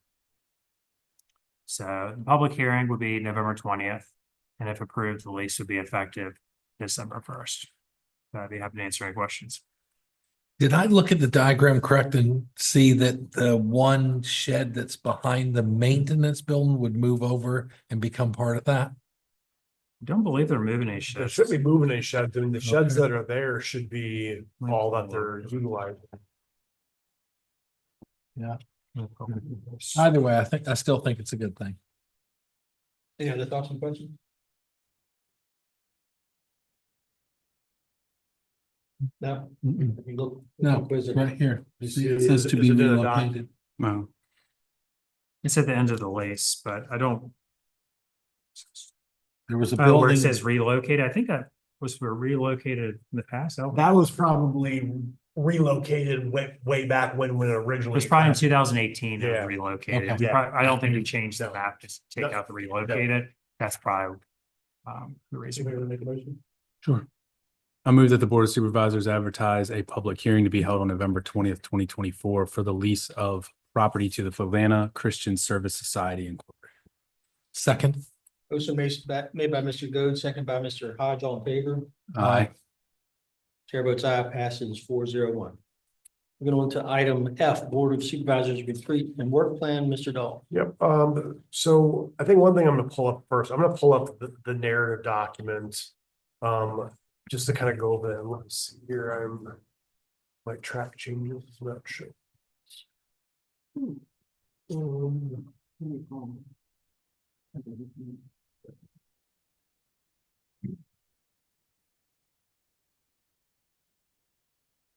So the public hearing would be November 20th, and if approved, the lease would be effective December 1st. I'd be happy to answer any questions. Did I look at the diagram correct and see that the one shed that's behind the maintenance building would move over and become part of that? I don't believe they're moving any They sheds. should be moving a shed. I mean, the sheds Okay. that are there should be all that they're utilizing. Either way, I still think it's a good thing. Any other thoughts and questions? No. Look. No, Quiz it. right here. You See, see, it says to is be it in a relocated. No. It's at the end of the lease, but I don't. There was a Where it building. says relocated, I think that was for relocated in the past. That was probably relocated way back when It originally. was probably in 2018 it Yeah. was relocated. Okay. I don't think we changed the map to take out the relocated. That's probably the reason. Sure. I move that the Board of Supervisors advertise a public hearing to be held on November 20th, 2024 for the lease of property to the Fluvanna Christian Service Society Incorporated. Second. Motion made by Mr. Goode, second by Mr. Hodge, all in favor. Aye. Chair votes aye, passes 401. We're going to item F, Board of Supervisors Retreat and Work Plan, Mr. Dahl. Yep, so I think one thing I'm gonna pull up first, I'm gonna pull up the narrative document. Just to kind of go over them. Let's see here, my track changes, not sure.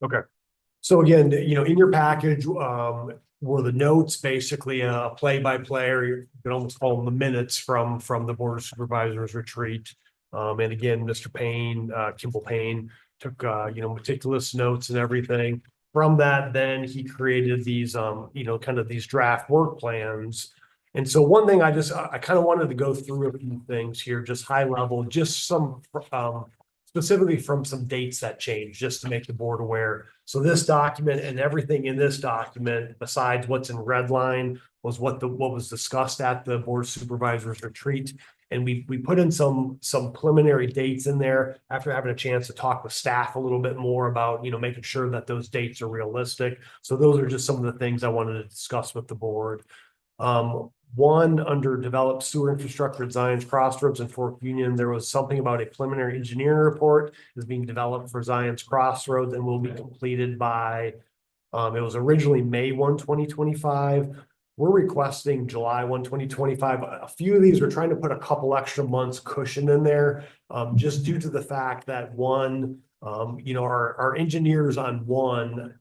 Okay, so again, in your package, were the notes basically a play-by-play, or you can almost call them the minutes from the Board of Supervisors retreat. And again, Mr. Payne, Kimball Payne took, meticulous notes and everything. From that, then he created these, kind of these draft work plans. And so one thing I kind of wanted to go through a few things here, just high level, just some, specifically from some dates that changed, just to make the board aware. So this document and everything in this document, besides what's in red line, was what was discussed at the Board of Supervisors retreat. And we put in some preliminary dates in there after having a chance to talk with staff a little bit more about, making sure that those dates are realistic. So those are just some of the things I wanted to discuss with the board. One, under developed sewer infrastructure at Zion's Crossroads and Fort Union, there was something about a preliminary engineering report is being developed for Zion's Crossroads and will be completed by, it was originally May 1, 2025. We're requesting July 1, 2025. A few of these, we're trying to put a couple extra months cushion in there, just due to the fact that one, our engineers on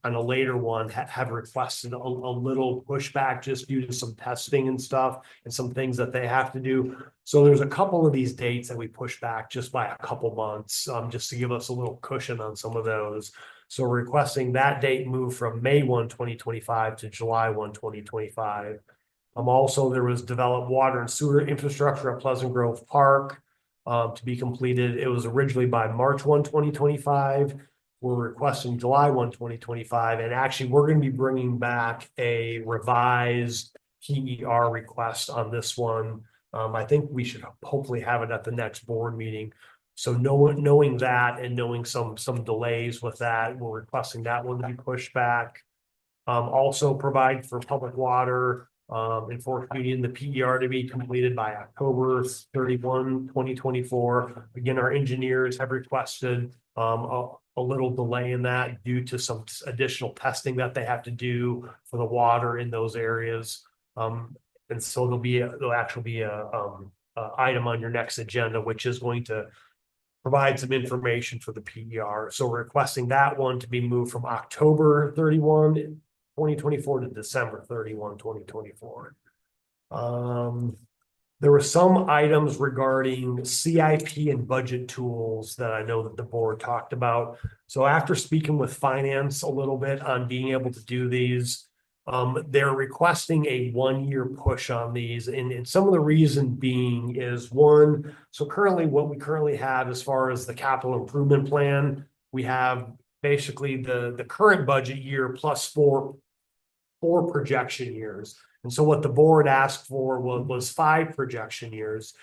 a later one have requested a little pushback just due to some testing and stuff and some things that they have to do. So there's a couple of these dates that we push back just by a couple months, just to give us a little cushion on some of those. So we're requesting that date move from May 1, 2025 to July 1, 2025. Also, there was developed water and sewer infrastructure at Pleasant Grove Park to be completed. It was originally by March 1, 2025. we're requesting July 1, 2025, and actually, we're gonna be bringing back a revised PER request on this one. I think we should hopefully have it at the next board meeting. So knowing that and knowing some delays with that, we're requesting that one to be pushed back. Also provide for public water, in Fort Union, the PER to be completed by October 31, 2024. Again, our engineers have requested, a little delay in that due to some additional testing that they have to do for the water in those areas. And so there'll actually be a item on your next agenda, which is going to provide some information for the PER. So we're requesting that one to be moved from October 31, 2024 to December 31, 2024. There were some items regarding CIP and budget tools that I know that the board talked about. So after speaking with finance a little bit on being able to do these, they're requesting a 1-year push on these. And some of the reason being is one, so currently what we currently have as far as the capital improvement plan, we have basically the current budget year plus four projection years. And so what the board asked for was 5 projection years.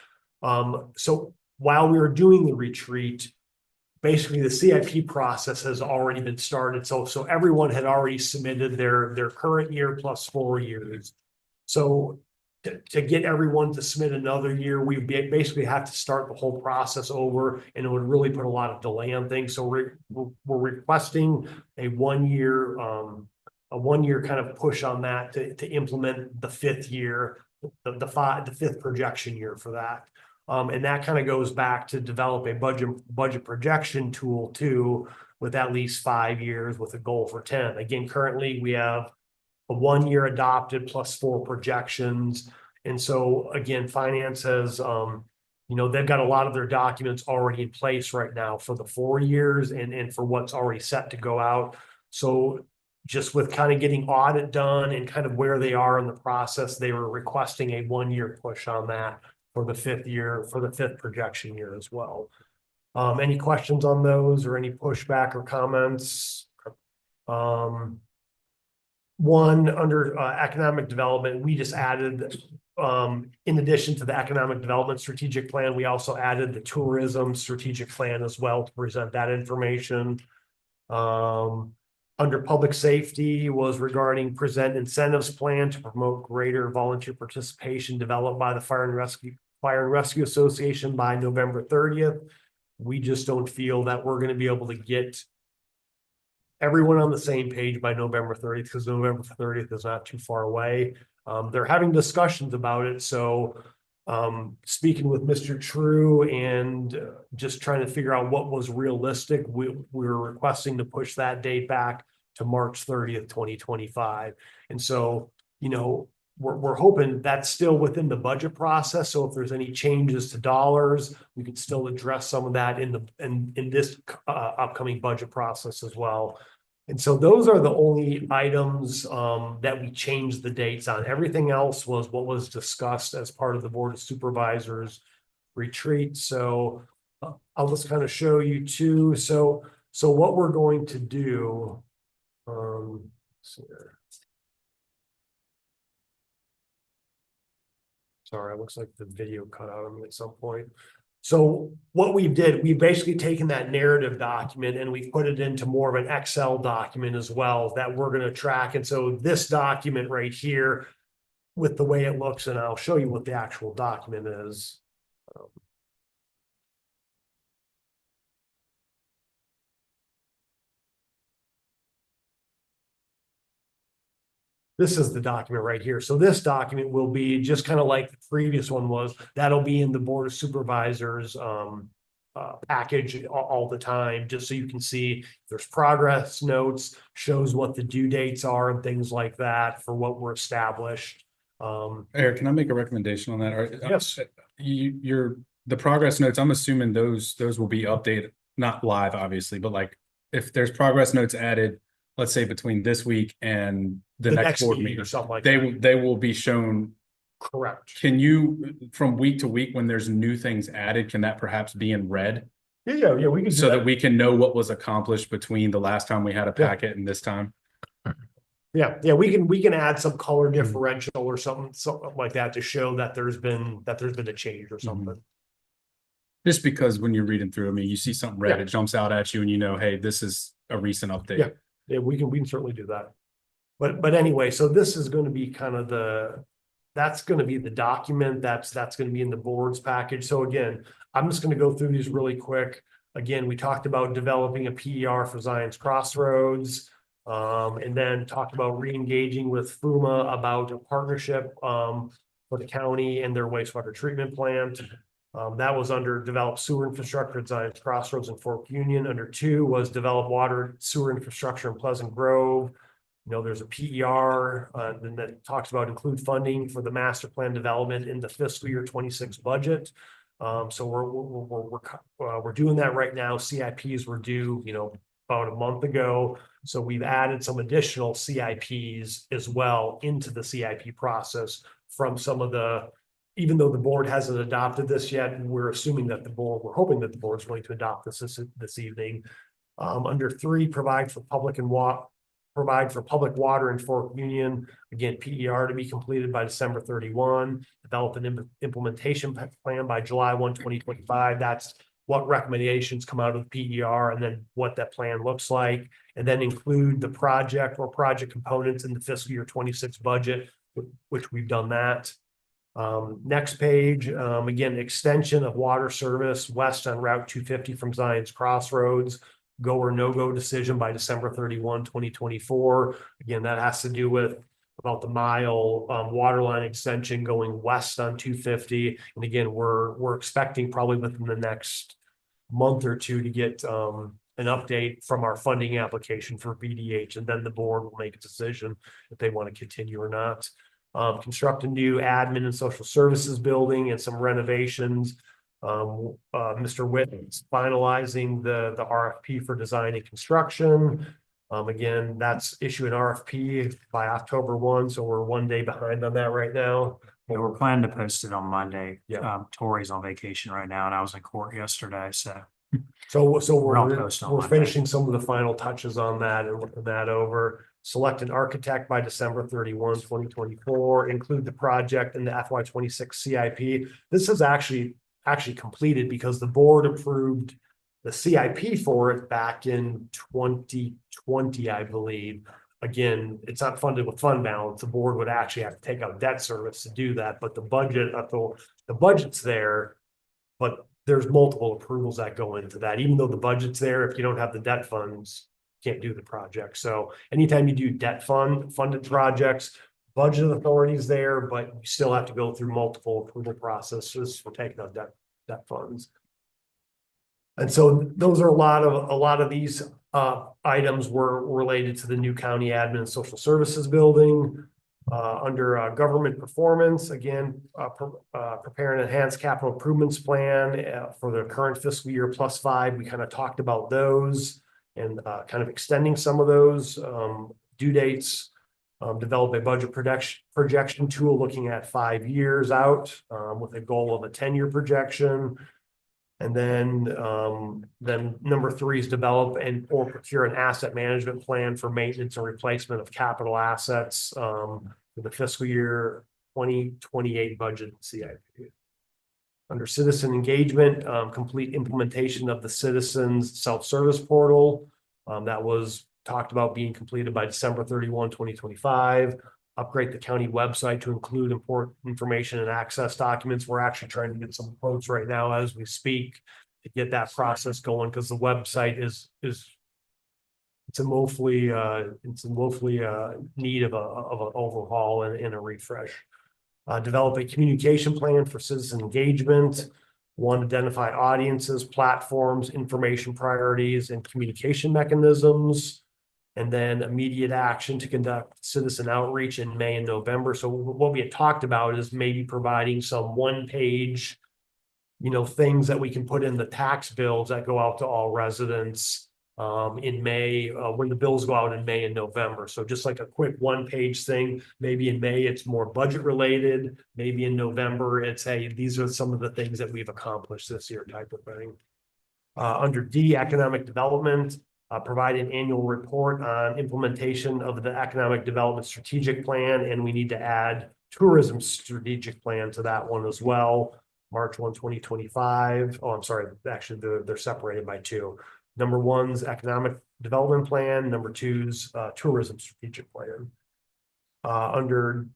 So while we were doing the retreat, basically the CIP process has already been started. So everyone had already submitted their current year plus 4 years. So to get everyone to submit another year, we basically have to start the whole process over, and it would really put a lot of delay on things. So we're requesting a 1-year kind of push on that to implement the 5th year, the 5th projection year for that. And that kind of goes back to develop a budget projection tool too, with at least 5 years with a goal for 10. Again, currently we have a 1-year adopted plus 4 projections. And so again, finance has, they've got a lot of their documents already in place right now for the 4 years and for what's already set to go out. So just with kind of getting audit done and kind of where they are in the process, they were requesting a 1-year push on that for the 5th year, for the 5th projection year as well. Any questions on those or any pushback or comments? One under economic development, we just added, in addition to the economic development strategic plan, we also added the tourism strategic plan as well to present that information. Under public safety was regarding present incentives plan to promote greater volunteer participation developed by the Fire and Rescue Association by November 30th. We just don't feel that we're going to be able to get everyone on the same page by November 30th because November 30th is not too far away. They're having discussions about it. So speaking with Mr. True and just trying to figure out what was realistic, we were requesting to push that date back to March 30th, 2025. And so, we're hoping that's still within the budget process. So if there's any changes to dollars, we can still address some of that in this upcoming budget process as well. And so those are the only items that we changed the dates on. Everything else was what was discussed as part of the Board of Supervisors retreat. So I'll just kind of show you too. So what we're going to do. Sorry, it looks like the video cut out on me at some point. So what we did, we've basically taken that narrative document and we've put it into more of an Excel document as well that we're going to track. And so this document right here, with the way it looks, and I'll show you what the actual document is. This is the document right here. So this document will be just kind of like the previous one was. That'll be in the Board of Supervisors package all the time, just so you can see there's progress notes, shows what the due dates are and things like that for what were established. Eric, can I make a recommendation on that? Yes. The progress notes, I'm assuming those will be updated, not live, obviously, but like if there's progress notes added, let's say between this week and the next board meeting or something like that. They will be shown. Correct. Can you, from week to week, when there's new things added, can that perhaps be in red Yeah, we can do so that that. we can know what was accomplished between the last time we had a Yeah. packet and this time. Yeah, we can add some color Mhm. differential or something like that to show that there's been a change or something. Just because when you're reading through, I mean, you see something red, Yeah. it jumps out at you and you know, hey, this is a recent update. Yeah. Yeah, we can certainly do that. But anyway, so this is going to be kind of that's going to be the document that's going to be in the board's package. So again, I'm just going to go through these really quick. Again, we talked about developing a PER for Zion's Crossroads. And then talked about re-engaging with FUMA about a partnership for the county and their wastewater treatment plant. That was under develop sewer infrastructure at Zion's Crossroads and Fork Union. Under 2 was develop water sewer infrastructure in Pleasant Grove. You know, there's a PER, then that talks about include funding for the master plan development in the fiscal year 26 budget. So we're doing that right now. CIPs were due, you know, about a month ago. So we've added some additional CIPs as well into the CIP process from some of the, even though the board hasn't adopted this yet, we're assuming that we're hoping that the board's going to adopt this evening. Under 3, provide for public water in Fork Union. Again, PER to be completed by December 31. Develop an implementation plan by July 1, 2025. That's what recommendations come out of the PER and then what that plan looks like. And then include the project or project components in the fiscal year 26 budget, which we've done that. Next page, again, extension of water service west on Route 250 from Zion's Crossroads. Go or no-go decision by December 31, 2024. Again, that has to do with about the mile water line extension going west on 250. And again, we're expecting probably within the next month or 2 to get an update from our funding application for BDH, and then the board will make a decision if they want to continue or not. Construct a new admin and social services building and some renovations. Mr. Witt is finalizing the RFP for design and construction. Again, that's issue an RFP by October 1, so we're 1 day behind on that right now. Yeah, we're planning to post it on Monday. Yeah. Tori's on vacation right now and I was in court yesterday, so. So We'll we're post on we're Monday. finishing some of the final touches on that and looking that over. Select an architect by December 31, 2024. Include the project in the FY 26 CIP. This is actually completed because the board approved the CIP for it back in 2020, I believe. Again, it's not funded with fund balance. The board would actually have to take out debt service to do that, but the budget's there. But there's multiple approvals that go into that. Even though the budget's there, if you don't have the debt funds, you can't do the project. So anytime you do funded projects, budget authority's there, but you still have to go through multiple approval processes for taking out debt funds. And so those are a lot of these items were related to the new county admin and social services building. Under government performance, again, prepare an enhanced capital improvements plan for the current fiscal year +5. We kind of talked about those and kind of extending some of those due dates. Develop a budget projection tool looking at 5 years out with a goal of a 10-year projection. And then number 3 is develop or procure an asset management plan for maintenance and replacement of capital assets for the fiscal year 2028 budget CIP. Under citizen engagement, complete implementation of the citizens self-service portal. That was talked about being completed by December 31, 2025. Upgrade the county website to include important information and access documents. We're actually trying to get some quotes right now as we speak to get that process going, because the website is it's in woefully need of an overhaul and a refresh. Develop a communication plan for citizen engagement. 1, identify audiences, platforms, information priorities, and communication mechanisms. And then immediate action to conduct citizen outreach in May and November. So what we had talked about is maybe providing some 1-page, things that we can put in the tax bills that go out to all residents in May, when the bills go out in May and November. So just like a quick 1-page thing, maybe in May, it's more budget related. Maybe in November, it's, hey, these are some of the things that we've accomplished this year type of thing. Under D, economic development, provide an annual report on implementation of the economic development strategic plan, and we need to add tourism strategic plan to that one as well. March 1, 2025. Oh, I'm sorry. Actually, they're separated by two. Number one's economic development plan. Number two's tourism strategic plan. Under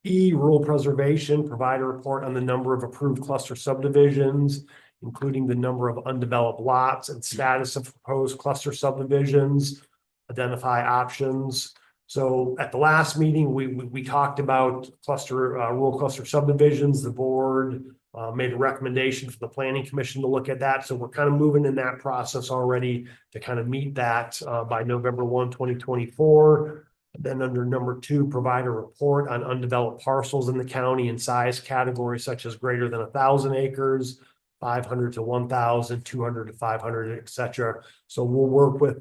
E, rural preservation, provide a report on the number of approved cluster subdivisions, including the number of undeveloped lots and status of proposed cluster subdivisions, identify options. So at the last meeting, we talked about rural cluster subdivisions. The board made a recommendation for the planning commission to look at that. So we're kind of moving in that process already to kind of meet that by November 1, 2024. Then under number 2, provide a report on undeveloped parcels in the county in size categories such as greater than 1,000 acres, 500 to 1,000, 200 to 500, etc. So we'll work with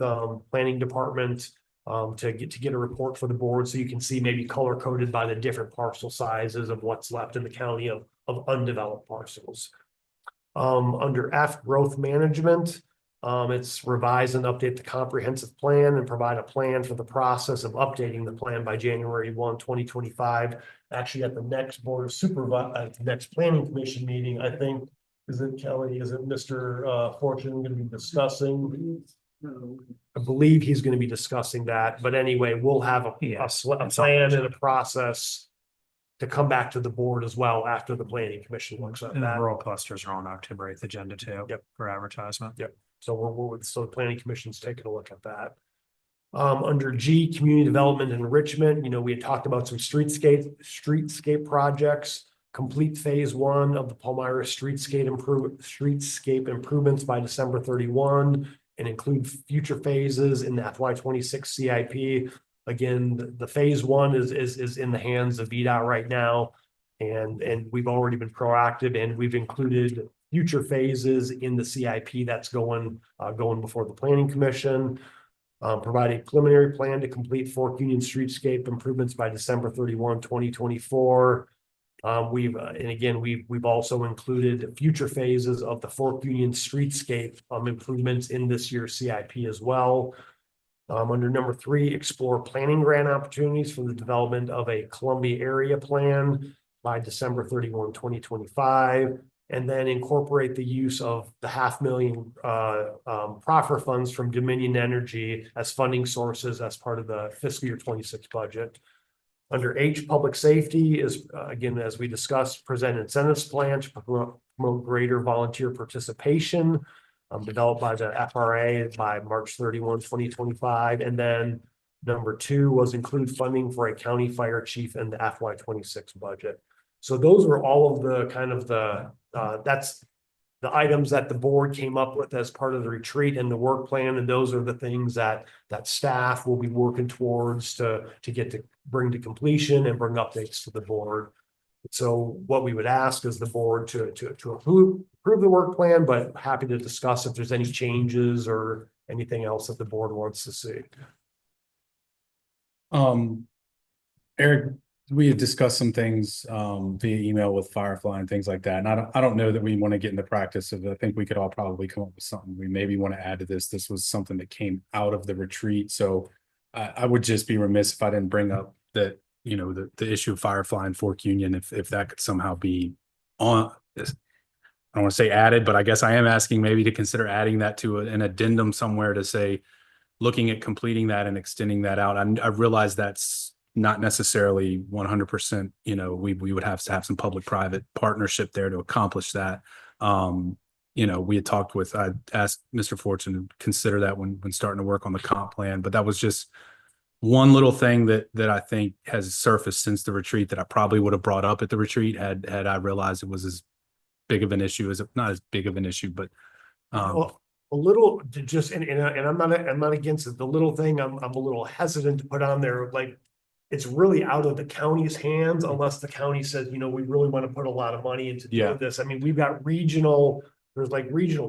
planning department to get a report for the board, so you can see maybe color coded by the different parcel sizes of what's left in the county of undeveloped parcels. Under F, growth management. It's revise and update the comprehensive plan and provide a plan for the process of updating the plan by January 1, 2025. Actually, at the next board of supervisors, at the next planning commission meeting, I think, is it Mr. Fortune going to be discussing? I believe he's going to be discussing that, but anyway, we'll have a plan and a process to come back to the board as well after the planning commission looks at And the that. rural clusters are on October 8th agenda too. Yep. For advertisement. Yep. So so the planning commission's taking a look at that. Under G, community development and enrichment, we had talked about some streetscape projects, complete phase 1 of the Palmyra streetscape improvements by December 31, and include future phases in the FY26 CIP. Again, the phase 1 is in the hands of VDOT right now, and we've already been proactive, and we've included future phases in the CIP that's going before the planning commission. Provide a preliminary plan to complete Fork Union streetscape improvements by December 31, 2024. We've also included future phases of the Fork Union streetscape improvements in this year's CIP as well. Under number 3, explore planning grant opportunities for the development of a Columbia area plan by December 31, 2025, and then incorporate the use of the $500,000 proffer funds from Dominion Energy as funding sources as part of the fiscal year 26 budget. Under H, public safety is, again, as we discussed, present incentives plan to promote greater volunteer participation, developed by the FRA by March 31, 2025. And then number 2 was include funding for a county fire chief in the FY26 budget. So those are all of the kind of that's the items that the board came up with as part of the retreat and the work plan. And those are the things that staff will be working towards to bring to completion and bring updates to the board. So what we would ask is the board to approve the work plan, but happy to discuss if there's any changes or anything else that the board wants to see. Eric, we had discussed some things via email with Firefly and things like that. And I don't know that we want to get into practice of it. I think we could all probably come up with something we maybe want to add to this. This was something that came out of the retreat. So I would just be remiss if I didn't bring up that, the issue of Firefly and Fork Union, if that could somehow be on this. I don't want to say added, but I guess I am asking maybe to consider adding that to an addendum somewhere to say, looking at completing that and extending that out. I realize that's not necessarily 100%, we would have to have some public-private partnership there to accomplish that. We had talked with, I asked Mr. Fortune to consider that when starting to work on the comp plan, but that was just one little thing that I think has surfaced since the retreat that I probably would have brought up at the retreat had I realized it was as big of an issue not as big of an issue, but Well, a little just, and I'm not against it. The little thing I'm a little hesitant to put on there, like, it's really out of the county's hands unless the county says, we really want to put a lot of money into doing this. I mean, we've got regional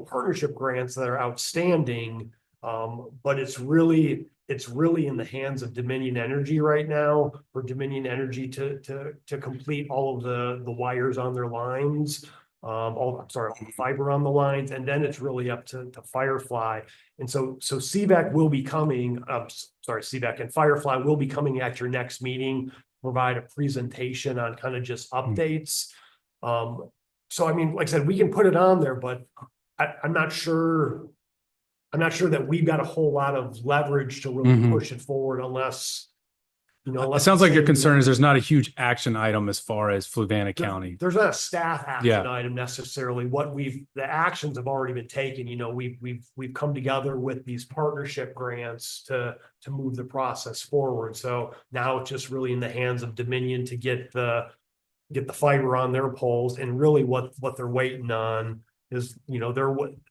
partnership grants that are outstanding. But it's really in the hands of Dominion Energy right now, for Dominion Energy to complete all of the wires on their lines. all the fiber on the lines, and then it's really up to Firefly. And so CVAC will be coming, CVAC and Firefly will be coming at your next meeting, provide a presentation on kind of just updates. So I mean, like I said, we can put it on there, but I'm not sure that we've got a whole lot of leverage to really Mhm. push it forward unless, you know. It unless sounds like your say, concern is there's not a huge action item as far as Fluvanna County. There's not a staff action Yeah. item necessarily. The actions have already been taken. You know, we've come together with these partnership grants to move the process forward. So now it's just really in the hands of Dominion to get the fiber on their poles, and really what they're waiting on is, you know,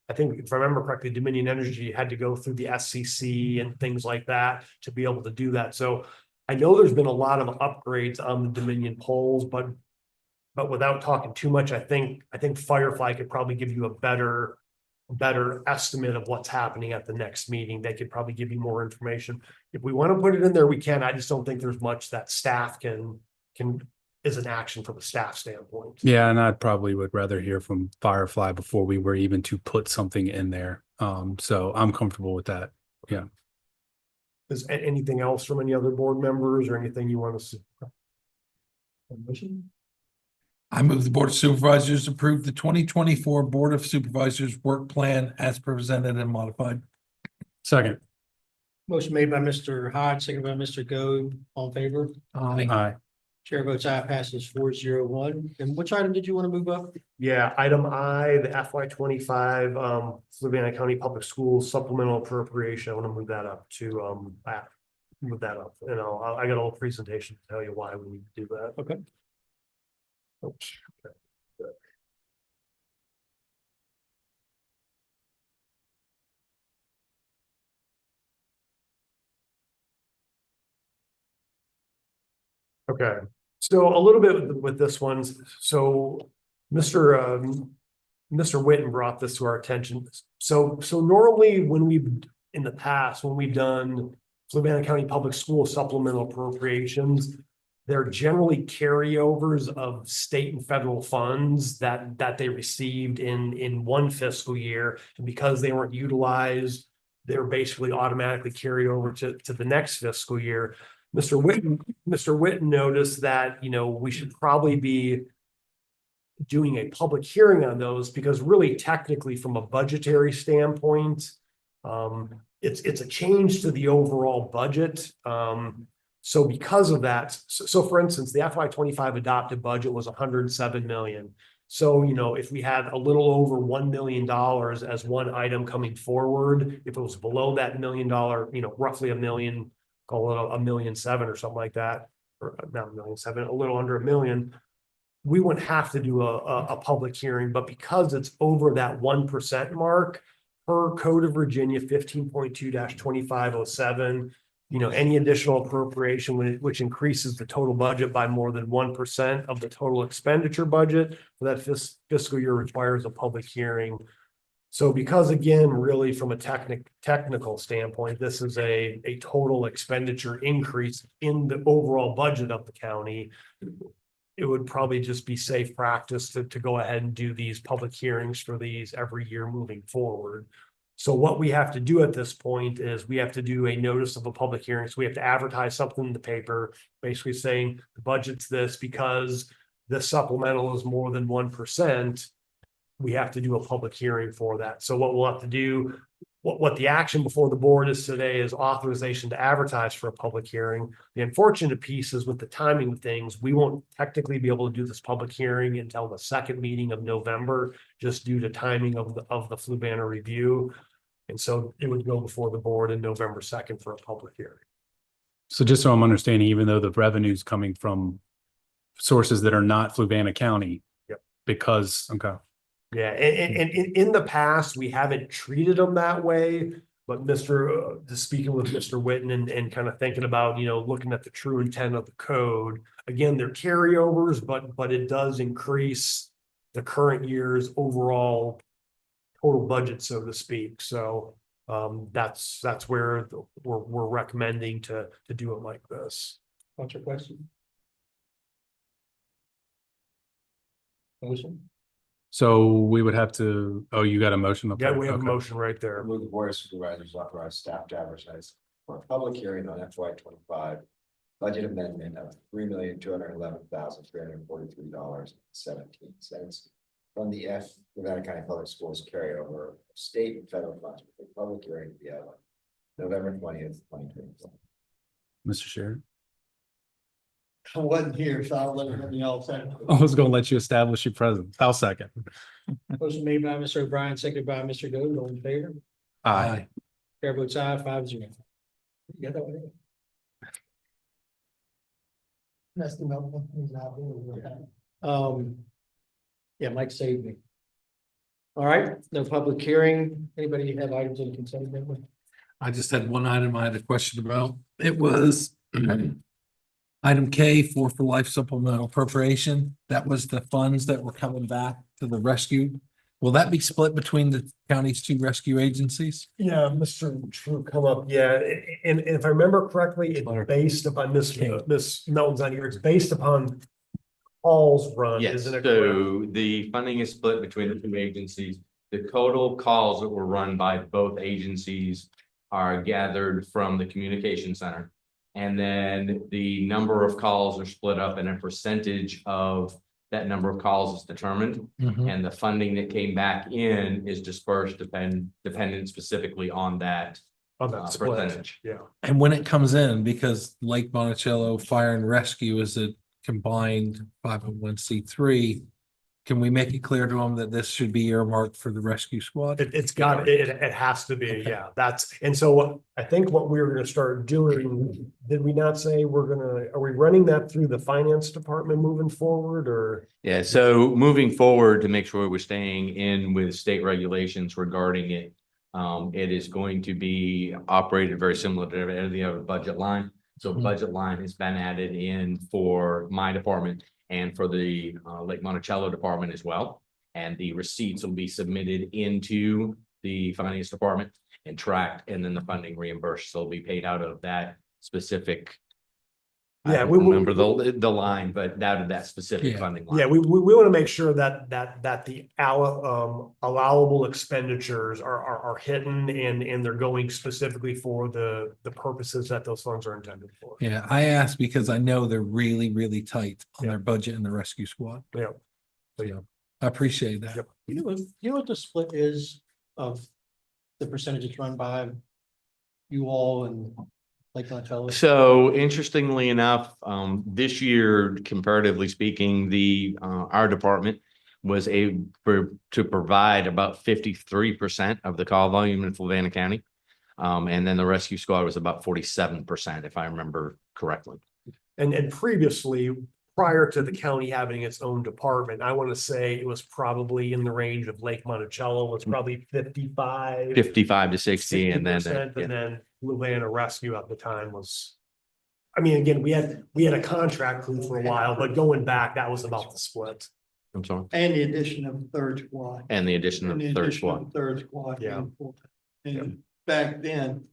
I think if I remember correctly, Dominion Energy had to go through the SCC and things like that to be able to do that. So I know there's been a lot of upgrades on the Dominion poles, but without talking too much, I think Firefly could probably give you a better estimate of what's happening at the next meeting. They could probably give you more information. If we want to put it in there, we can. I just don't think there's much that staff can is an action from a staff standpoint. Yeah, and I probably would rather hear from Firefly before we were even to put something in there. So I'm comfortable with that. Yeah. Is anything else from any other board members or anything you want to see? I move the Board of Supervisors approve the 2024 Board of Supervisors work plan as presented and modified. Second. Motion made by Mr. Hodge, second by Mr. Goode. All in favor? Aye. Chair votes aye, passes 4-0-1. And which item did you want to move up? Yeah, item I, the FY25 Fluvanna County Public Schools supplemental appropriation. I want to move that up to move that up. And I got a little presentation to tell you why we need to do that. Okay. Oops. Okay. Okay, so a little bit with this one. So Mr. Witten brought this to our attention. So normally in the past, when we've done Fluvanna County Public School supplemental appropriations, they're generally carryovers of state and federal funds that they received in one fiscal year. And because they weren't utilized, they're basically automatically carry over to the next fiscal year. Mr. Witten noticed that, you know, we should probably be doing a public hearing on those, because really technically from a budgetary standpoint, it's a change to the overall budget. So because of that, so for instance, the FY25 adopted budget was 107 million. So, you know, if we had a little over $1 million as one item coming forward, if it was below that $1 million, you know, roughly $1 million, call it $1.7 million or something like that, or not $1.7 million, a little under $1 million, we wouldn't have to do a public hearing. But because it's over that 1% mark, per Code of Virginia 15.2-2507, you know, any additional appropriation which increases the total budget by more than 1% of the total expenditure budget for that fiscal year requires a public hearing. So because again, really from a technical standpoint, this is a total expenditure increase in the overall budget of the county, it would probably just be safe practice to go ahead and do these public hearings for these every year moving forward. So what we have to do at this point is we have to do a notice of a public hearing. So we have to advertise something in the paper, basically saying the budget's this, because the supplemental is more than 1%. We have to do a public hearing for that. So what we'll have to do, what the action before the board is today is authorization to advertise for a public hearing. The unfortunate piece is with the timing of things, we won't technically be able to do this public hearing until the second meeting of November, just due to timing of the Fluvanna review. And so it would go before the board in November 2nd for a public hearing. So just so I'm understanding, even though the revenue's coming from sources that are not Fluvanna County. Yep. Because, okay. Yeah, and in the past, we haven't treated them that way, but just speaking with Mr. Witten and kind of thinking about, you know, looking at the true intent of the code, again, they're carryovers, but it does increase the current year's overall total budget, so to speak. So that's where we're recommending to do it like this. What's your question? Motion? So we would have to, oh, you got a motion? up Yeah, there? we have a Okay. motion right I there. move the board of supervisors authorize staff to advertise for a public hearing on FY 25 budget amendment of $3,211,343.17 from the Fluvanna County Public Schools carryover of state and federal funds with a public hearing to be held on November 20th, 2024. Mr. Sherry? I wasn't here, so I'll let everybody else. I was gonna let you establish your presence. I'll second. Motion made by Mr. O'Brien, seconded by Mr. Goode, all in favor? Aye. Chair votes aye, 5-0. You got that one? That's the number. Yeah, Mike saved me. All right, no public hearing. Anybody have items on consent agenda? I just had one item I had a question about. It was item K for life supplemental appropriation. That was the funds that were coming back to the rescue. Will that be split between the county's two rescue agencies? Yeah, Mr. True come up, yeah, and if I remember correctly, it's based upon Miss Melton's on here, it's based upon Paul's run, Yes, isn't it? correct? so the funding is split between the two agencies. The total calls that were run by both agencies are gathered from the communication center. And then the number of calls are split up and a percentage of that number of calls is determined. And the funding that came back in is dispersed dependent specifically on that On that split, percentage. yeah. And when it comes in, because Lake Monticello Fire and Rescue is a combined 501c3, can we make it clear to them that this should be earmarked for the rescue squad? It's got, it has to be, yeah, and so what, I think what we were gonna start doing, did we not say are we running that through the finance department moving forward, or? Yeah, so moving forward to make sure we're staying in with state regulations regarding it. It is going to be operated very similar to any other budget line. So budget line has been added in for my department and for the Lake Monticello department as well. And the receipts will be submitted into the finance department and tracked, and then the funding reimbursed. So it'll be paid out of that specific. I Yeah, don't we will- remember the line, but out of that specific Yeah. funding line. Yeah, we want to make sure that the allowable expenditures are hidden and they're going specifically for the purposes that those funds are intended for. Yeah, I asked because I know they're really, really tight on their budget in the rescue squad. Yeah. So, yeah, I appreciate that. Yep. You know what the split is of the percentages run by you all and Lake Monticello? So interestingly enough, this year, comparatively speaking, our department was able to provide about 53% of the call volume in Fluvanna County. And then the rescue squad was about 47%, if I remember correctly. And previously, prior to the county having its own department, I want to say it was probably in the range of Lake Monticello was probably 55. 55 to 60, and then 60%, yeah. and then Fluvanna Rescue at the time was. I mean, again, we had a contract crew for a while, but going back, that was about the split. I'm sorry, And the addition of third squad. and the addition of the third squad. Third squad. Yeah. And back then,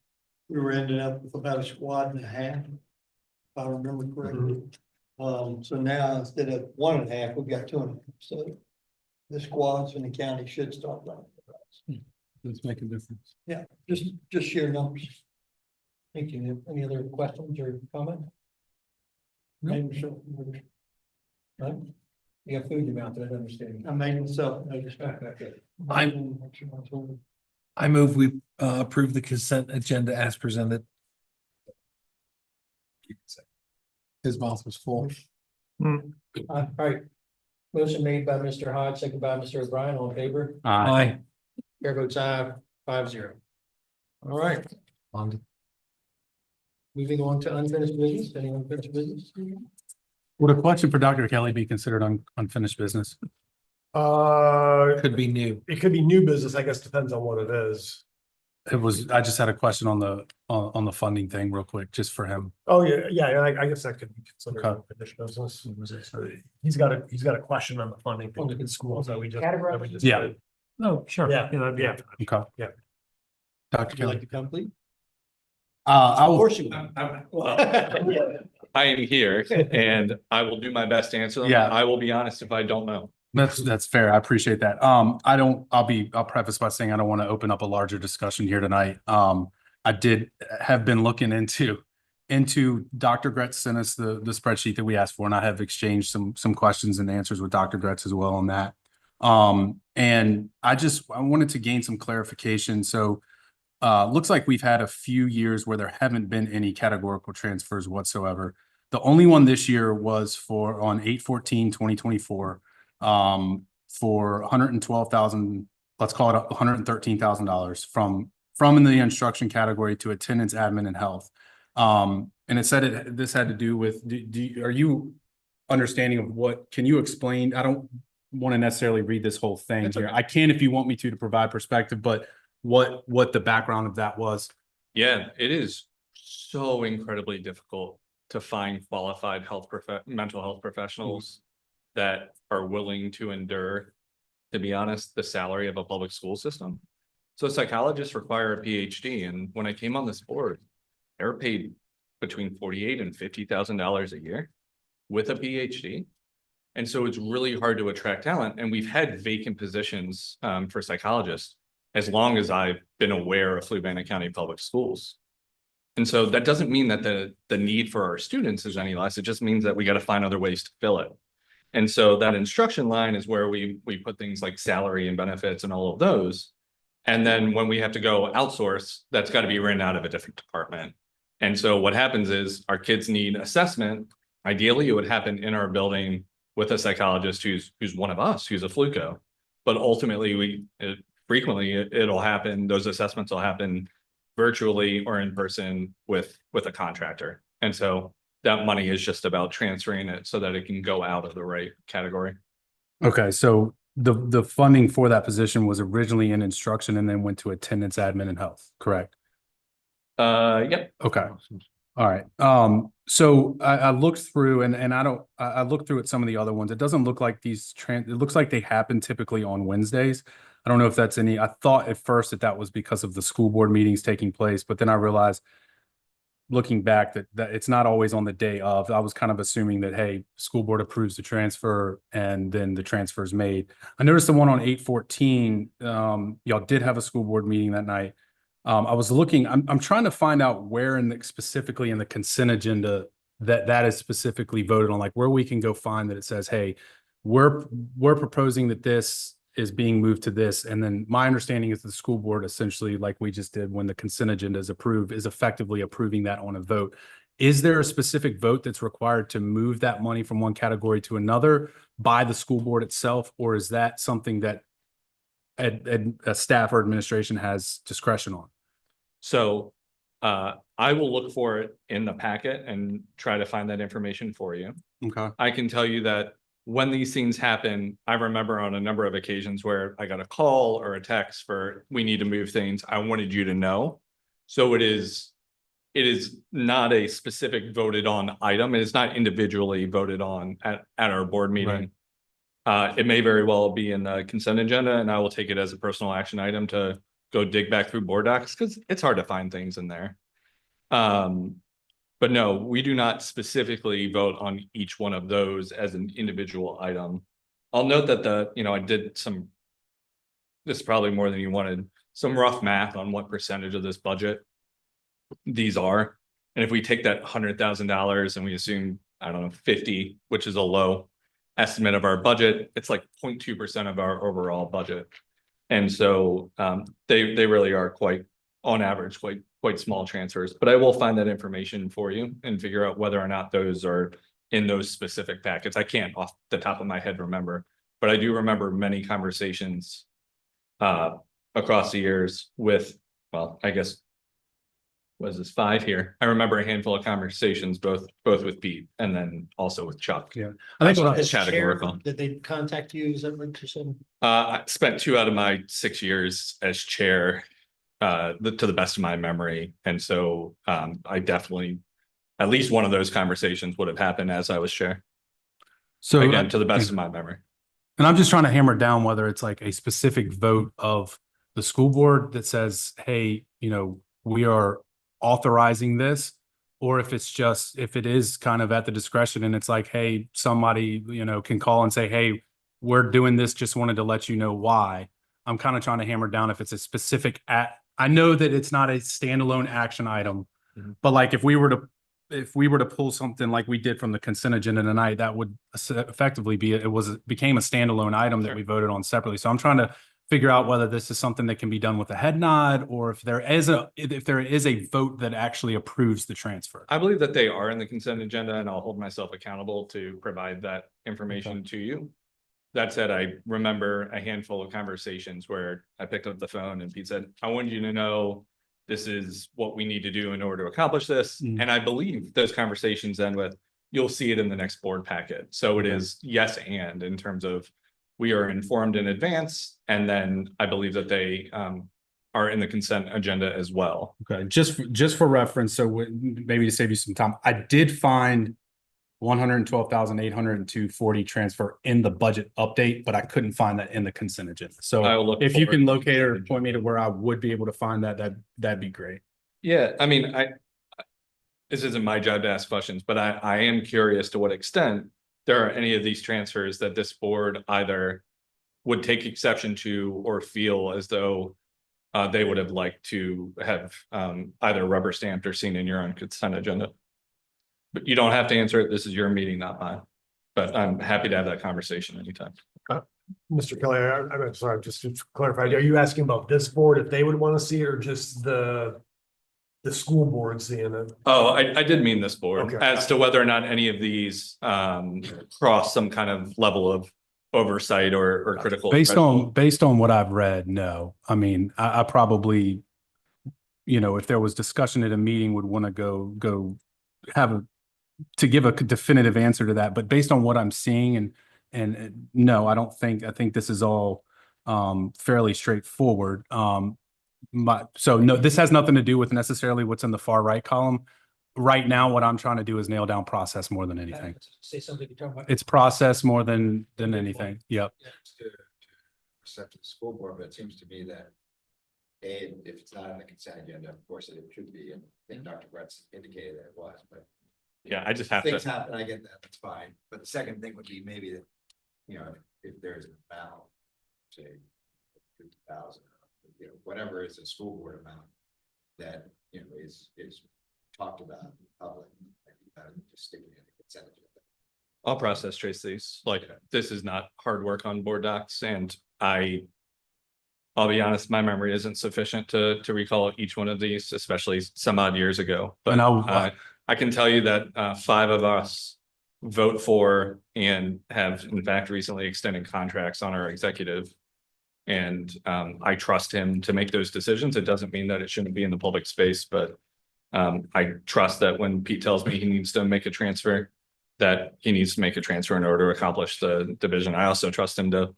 we were ending up with about a squad and a half, if I remember correctly. So now instead of 1.5, we've got 2.5. So the squads in the county should start running. Let's make a difference. Yeah, just sheer numbers. Thank you. Any other questions or comments? No. Right? You got food in your mouth, I understand. I'm making myself. I move we approve the consent agenda as presented. His mouth was full. All right. Motion made by Mr. Hodge, second by Mr. O'Brien, all in favor? Aye. Chair votes aye, 5-0. All right, moving on to unfinished business. Any unfinished business? Would a question for Dr. Kelly be considered unfinished business? Could be new. It could be new business, I guess, depends on what it is. I just had a question on the funding thing real quick, just for him. Oh, yeah, I guess that could be considered Okay. unfinished business. He's got a question on the funding thing in schools that we just. Yeah. did. Oh, sure. Yeah, that'd be yeah. Okay. Yeah. Dr. Would you Kelly. like to come, please? I Of will, course you Well, I am here and I will do my best to answer them. Yeah. I will be honest if I don't know. That's fair. I appreciate that. I'll preface by saying I don't want to open up a larger discussion here tonight. I did have been looking into Dr. Gretz sent us the spreadsheet that we asked for, and I have exchanged some questions and answers with Dr. Gretz as well on that. And I wanted to gain some clarification. So looks like we've had a few years where there haven't been any categorical transfers whatsoever. The only one this year was on 8/14/2024 for 112,000, let's call it $113,000 from in the instruction category to attendance, admin, and health. And it said this had to do with, are you understanding of what, can you explain? I don't want to necessarily read this whole thing here. I can if you want me to provide perspective, but what the background of that was. Yeah, it is so incredibly difficult to find qualified mental health professionals that are willing to endure, to be honest, the salary of a public school system. So psychologists require a PhD, and when I came on this board, they were paid between $48,000 and $50,000 a year with a PhD. And so it's really hard to attract talent. And we've had vacant positions for psychologists as long as I've been aware of Fluvanna County Public Schools. And so that doesn't mean that the need for our students is any less. It just means that we got to find other ways to fill it. And so that instruction line is where we put things like salary and benefits and all of those. And then when we have to go outsource, that's got to be written out of a different department. And so what happens is our kids need assessment. Ideally, it would happen in our building with a psychologist who's one of us, who's a Fluco. But ultimately, frequently it'll happen, those assessments will happen virtually or in person with a contractor. And so that money is just about transferring it so that it can go out of the right category. Okay, so the funding for that position was originally in instruction and then went to attendance, admin, and health, correct? Yep. Okay. All right. So I looked through and I looked through at some of the other ones. It doesn't look like it looks like they happen typically on Wednesdays. I don't know if that's I thought at first that was because of the school board meetings taking place, but then I realized looking back that it's not always on the day of. I was kind of assuming that, hey, school board approves the transfer and then the transfer is made. I noticed the one on 8/14, y'all did have a school board meeting that night. I was looking, I'm trying to find out where specifically in the consent agenda that is specifically voted on, like where we can go find that it says, hey, we're proposing that this is being moved to this. And then my understanding is the school board, essentially, like we just did when the consent agenda is approved, is effectively approving that on a vote. Is there a specific vote that's required to move that money from one category to another by the school board itself? Or is that something that a staff or administration has discretion on? So I will look for it in the packet and try to find that information for you. Okay. I can tell you that when these things happen, I remember on a number of occasions where I got a call or a text for, we need to move things. I wanted you to know. So it is not a specific voted on item. It is not individually voted on at our board meeting. Right. It may very well be in the consent agenda, and I will take it as a personal action item to go dig back through board docs because it's hard to find things in there. But no, we do not specifically vote on each one of those as an individual item. I'll note that I did this is probably more than you wanted, some rough math on what percentage of this budget these are. And if we take that $100,000 and we assume, I don't know, 50, which is a low estimate of our budget, it's like 0.2% of our overall budget. And so they really are on average, quite small transfers, but I will find that information for you and figure out whether or not those are in those specific packets. I can't off the top of my head remember, but I do remember many conversations across the years with, well, I guess, was this 5 here? I remember a handful of conversations, both with Pete and then also with Chuck. Yeah, I think As chair, categorical. did they contact you? Is that what you said? I spent 2 out of my 6 years as chair, to the best of my memory. And so I definitely, at least one of those conversations would have happened as I was chair. So again, to the best of my memory. And I'm just trying to hammer down whether it's like a specific vote of the school board that says, hey, we are authorizing this, or if it is kind of at the discretion and it's like, hey, somebody, can call and say, hey, we're doing this, just wanted to let you know why. I'm kind of trying to hammer down if it's a specific I know that it's not a standalone action item, but like if we were to pull something like we did from the consent agenda tonight, that would effectively be, became a standalone item that we voted on separately. So I'm trying to figure out whether this is something that can be done with a head nod, or if there is a vote that actually approves the transfer. I believe that they are in the consent agenda, and I'll hold myself accountable to provide that information to you. That said, I remember a handful of conversations where I picked up the phone and Pete said, I want you to know this is what we need to do in order to accomplish this. And I believe those conversations end with, you'll see it in the next board packet. So it is yes and in terms of we are informed in advance. And then I believe that they are in the consent agenda as well. Okay, just for reference, so maybe to save you some time, I did find 112,802.40 transfer in the budget update, but I couldn't find that in the consent agenda. So if you can locate or point me to where I would be able to find that, that'd be great. Yeah, I mean, this isn't my job to ask questions, but I am curious to what extent there are any of these transfers that this board either would take exception to or feel as though they would have liked to have either rubber stamped or seen in your own consent agenda. But you don't have to answer it. This is your meeting, not mine. But I'm happy to have that conversation anytime. Mr. Kelly, I'm sorry, just to clarify, are you asking about this board, if they would want to see it, or just the school board seeing it? Oh, I did mean this board, Okay. as to whether or not any of these cross some kind of level of oversight or critical. Based on what I've read, no. I mean, I probably, if there was discussion at a meeting, would want to go to give a definitive answer to that. But based on what I'm seeing and no, I think this is all fairly straightforward. So no, this has nothing to do with necessarily what's in the far right column. Right now, what I'm trying to do is nail down process more than anything. Say something you're talking about. It's process more than anything. Yep. Except to the school board, but it seems to me that if it's not on the consent agenda, of course it should be, and I think Dr. Gretz indicated that it was, but Yeah, I just have to. things happen, I get that, that's fine. But the second thing would be maybe that, if there's an amount, say, 50,000, whatever is a school board amount that, is talked about in public, just sticking in the consent agenda. I'll process trace these. Like, this is not hard work on board docs, and I'll be honest, my memory isn't sufficient to recall each one of these, especially some odd years ago. But I can tell you that 5 of us vote for and have in fact recently extended contracts on our executive. And I trust him to make those decisions. It doesn't mean that it shouldn't be in the public space, but I trust that when Pete tells me he needs to make a transfer, that he needs to make a transfer in order to accomplish the division. I also trust him to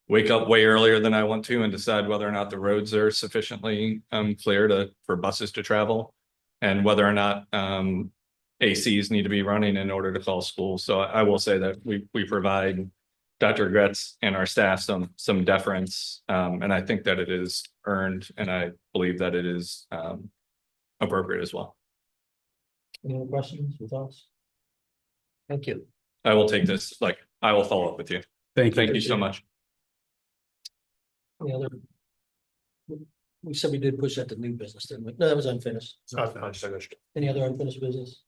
wake up way earlier than I want to and decide whether or not the roads are sufficiently clear for buses to travel, and whether or not ACs need to be running in order to call school. So I will say that we provide Dr. Gretz and our staff some deference, and I think that it is earned, and I believe that it is appropriate as well. Any other questions or thoughts? Thank you. I will take this, I will follow up with you. Thank you so much. Any other? We said we did push that to new business, didn't we? No, that was unfinished. Unfinished. Any other unfinished business?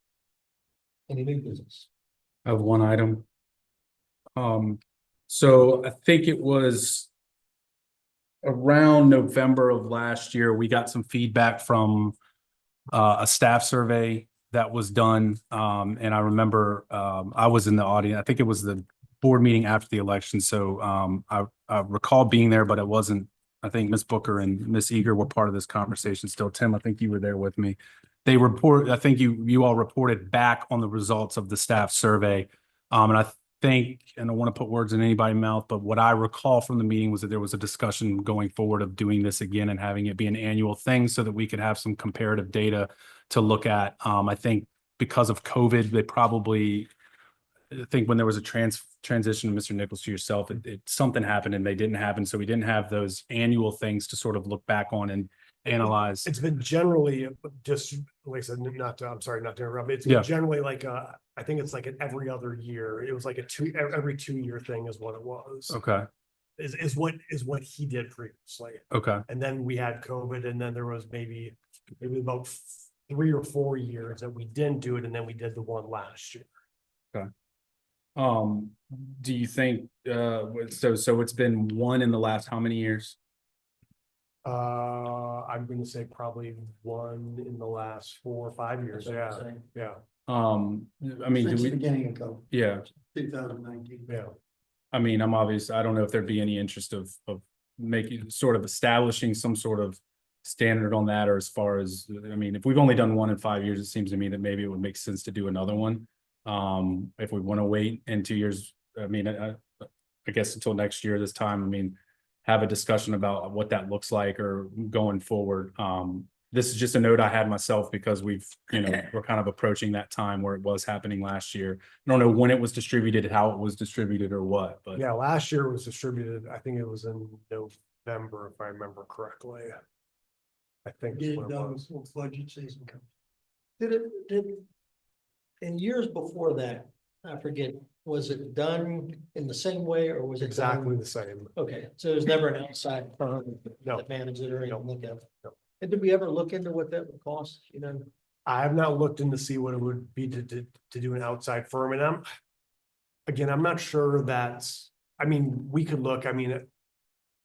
Any new business? I have one item. So I think it was around November of last year, we got some feedback from a staff survey that was done. And I remember I was in the audience. I think it was the board meeting after the election. So I recall being there, but it wasn't. I think Ms. Booker and Ms. Eager were part of this conversation still. Tim, I think you were there with me. They report, I think you all reported back on the results of the staff survey. And I think, and I don't want to put words in anybody's mouth, but what I recall from the meeting was that there was a discussion going forward of doing this again and having it be an annual thing so that we could have some comparative data to look at. I think because of COVID, they probably, I think when there was a transition, Mr. Nichols, to yourself, something happened and they didn't happen. So we didn't have those annual things to sort of look back on and analyze. It's been generally just like I said, I'm sorry, not to interrupt. It's Yeah. generally like, I think it's like an every other year. It was like every 2 year thing is what it was. Okay, Is what he did previously. okay, And then we had COVID, and then there was maybe about 3 or 4 years that we didn't do it, and then we did the one last year. do you think, so it's been one in the last how many years? I'm gonna say probably one in the last 4 or 5 years. Yeah, yeah, I mean, do we, beginning of COVID, yeah, 2019. yeah. I mean, I don't know if there'd be any interest of making, sort of establishing some sort of standard on that, or as far as, I mean, if we've only done one in 5 years, it seems to me that maybe it would make sense to do another one. If we want to wait in 2 years, I mean, I guess until next year, this time, I mean, have a discussion about what that looks like or going forward. This is just a note I had myself because we're kind of approaching that time where it was happening last year. I don't know when it was distributed, how it was distributed or what, but. Yeah, last year it was distributed, I think it was in November, if I remember correctly. I think. is what it was. Budget season comes. Did, in years before that, I forget, was it done in the same way or was it? Exactly done- the same. Okay, so there's never an outside firm No. that manages it or anything like that? No. And did we ever look into what that would cost, you know? I have not looked in to see what it would be to do an outside firm, and I'm not sure that's, I mean, we could look, I mean,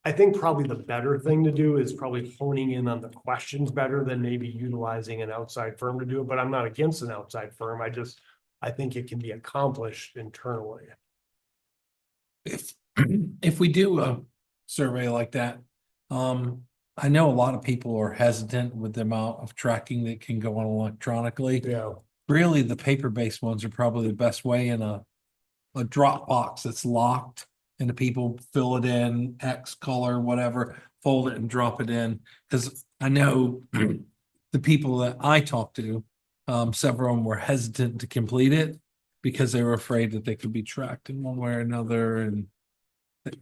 I think probably the better thing to do is probably honing in on the questions better than maybe utilizing an outside firm to do it, but I'm not against an outside firm. I think it can be accomplished internally. If we do a survey like that, I know a lot of people are hesitant with the amount of tracking that can go on electronically. Yeah. Really, the paper-based ones are probably the best way in a Dropbox that's locked, and the people fill it in, X color, whatever, fold it and drop it in. Because I know the people that I talked to, several of them were hesitant to complete it because they were afraid that they could be tracked in one way or another, and the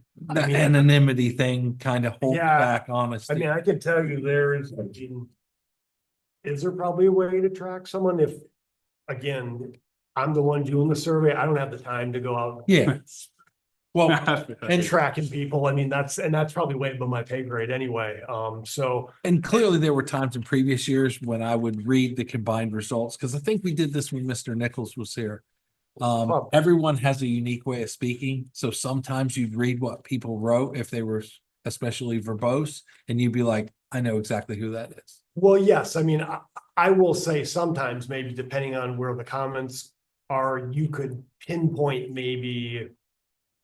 mean, anonymity thing kind of holds Yeah, back I honesty. mean, I can tell you is there probably a way to track someone if, again, I'm the one doing the survey, I don't have the time to go out. Yeah. Well, And tracking people, I mean, that's probably way above my pay grade anyway, so. and clearly there were times in previous years when I would read the combined results, because I think we did this when Mr. Nichols was here. Probably. Everyone has a unique way of speaking, so sometimes you'd read what people wrote if they were especially verbose, and you'd be like, I know exactly who that is. Well, yes, I mean, I will say sometimes maybe depending on where the comments are, you could pinpoint maybe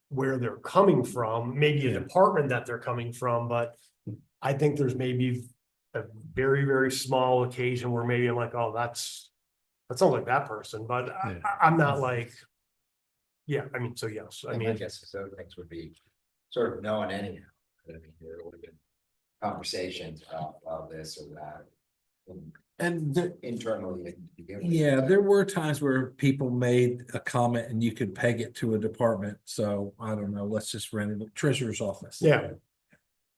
where they're coming from, maybe a department that they're coming from, but I think there's maybe a very, very small occasion where maybe I'm like, oh, that sounds like that person, but I'm not like, yeah, I mean, so yes, I I mean, guess those things would be sort of known anyhow. I mean, there would have been conversations about this or that. And Internally. to begin with. yeah, there were times where people made a comment and you could peg it to a department. So I don't know, let's just rent a treasurer's office. yeah,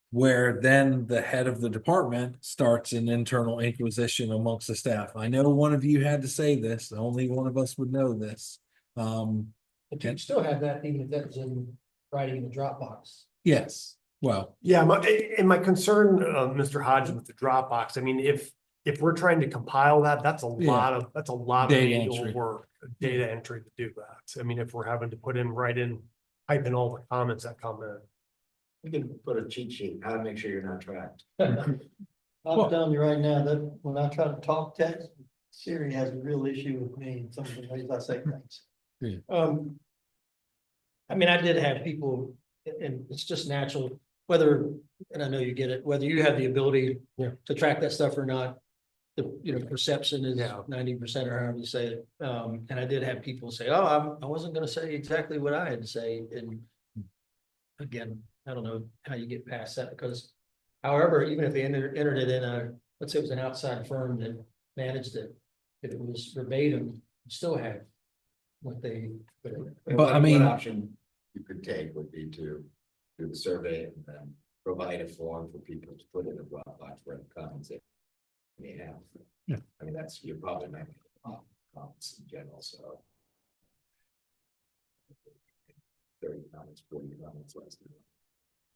Where then the head of the department starts an internal inquisition amongst the staff. I know one of you had to say this, only one of us would know this. But you still have that even if that was in writing in the Dropbox. Yes, well, yeah, my concern, Mr. Hodges, with the Dropbox, I mean, if we're trying to compile that, that's a lot of Data manual entry. work, data entry to do that. I mean, if we're having to type in all the comments that come in. You can put a cheat sheet, how to make sure you're not tracked. I'm telling you right now that when I try to talk text, Siri has a real issue with me in some of the ways I say things. Yeah. I mean, I did have people, and it's just natural, whether, and I know you get it, whether you have the ability to track that stuff or not. The perception is 90% or however you say it. And I did have people say, oh, I wasn't gonna say exactly what I had to say. And again, I don't know how you get past that because however, even if they entered it in let's say it was an outside firm that managed it, if it was verbatim, you still have what they. But I mean- One option you could take would be to do the survey and then provide a form for people to put in a Dropbox where the comments Yeah. Yeah. I mean, that's, you're probably not, comments in general, so. 30 comments, 40 comments less than.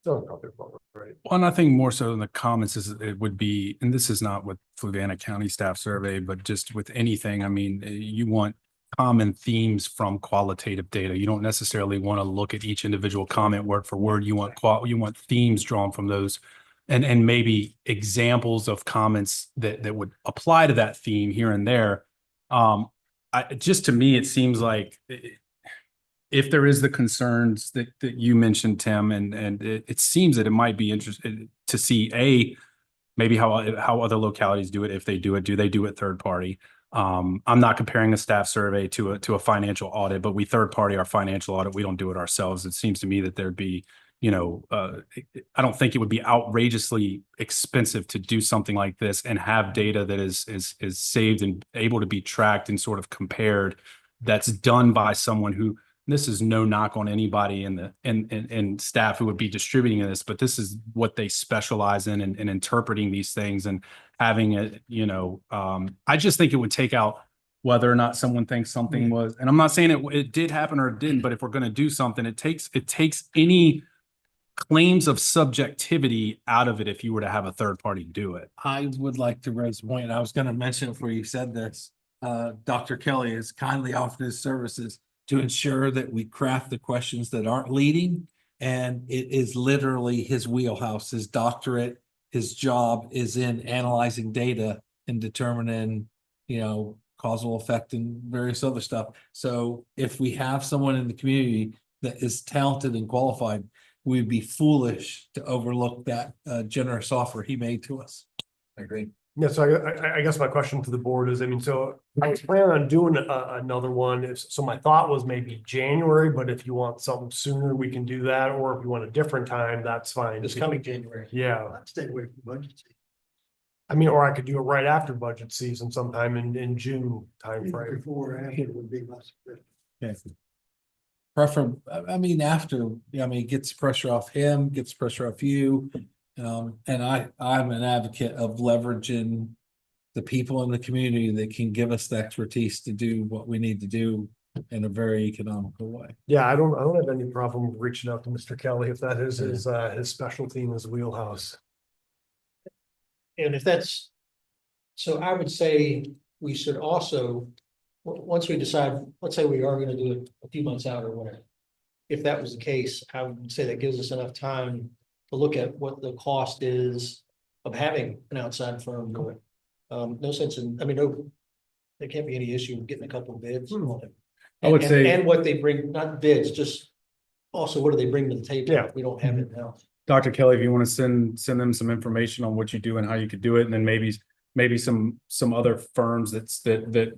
Right. Well, and I think more so than the comments is it would be, and this is not with Fluvanna County staff survey, but just with anything. I mean, you want common themes from qualitative data. You don't necessarily want to look at each individual comment word for word. You want themes drawn from those, and maybe examples of comments that would apply to that theme here and there. Just to me, it seems like if there is the concerns that you mentioned, Tim, and it seems that it might be interesting to see maybe how other localities do it. If they do they do it third party? I'm not comparing a staff survey to a financial audit, but we third party our financial audit. We don't do it ourselves. It seems to me that there'd be, I don't think it would be outrageously expensive to do something like this and have data that is saved and able to be tracked and sort of compared. That's done by someone who. This is no knock on anybody in staff who would be distributing this, but this is what they specialize in and interpreting these things and having it, I just think it would take out whether or not someone thinks something was, and I'm not saying it did happen or it didn't, but if we're going to do something, it takes any claims of subjectivity out of it if you were to have a third party do it. I would like to raise a point. I was going to mention it before you said this. Dr. Kelly has kindly offered his services to ensure that we craft the questions that aren't leading. And it is literally his wheelhouse, his doctorate, his job is in analyzing data and determining, causal effect and various other stuff. So if we have someone in the community that is talented and qualified, we'd be foolish to overlook that generous offer he made to us. I agree. Yeah, so I guess my question to the board is, so I was planning on doing another one. So my thought was maybe January, but if you want something sooner, we can do that. Or if you want a different time, that's fine. It's coming January. Yeah. Stay away from budget season. Or I could do it right after budget season sometime in June timeframe. Before or after would be less. After, gets pressure off him, gets pressure off you. And I'm an advocate of leveraging the people in the community that can give us the expertise to do what we need to do in a very economical way. Yeah, I don't have any problem reaching out to Mr. Kelly if that is his specialty in his wheelhouse. And if that's, so I would say we should also, once we decide, let's say we are going to do it a few months out or whatever. If that was the case, I would say that gives us enough time to look at what the cost is of having an outside firm do it. No sense in, no, there can't be any issue with getting a couple of bids. I would say- and what they bring, not bids, just also what do they bring to the table? Yeah. We don't have it now. Dr. Kelly, if you want to send them some information on what you do and how you could do it, and then maybe some other firms that specialize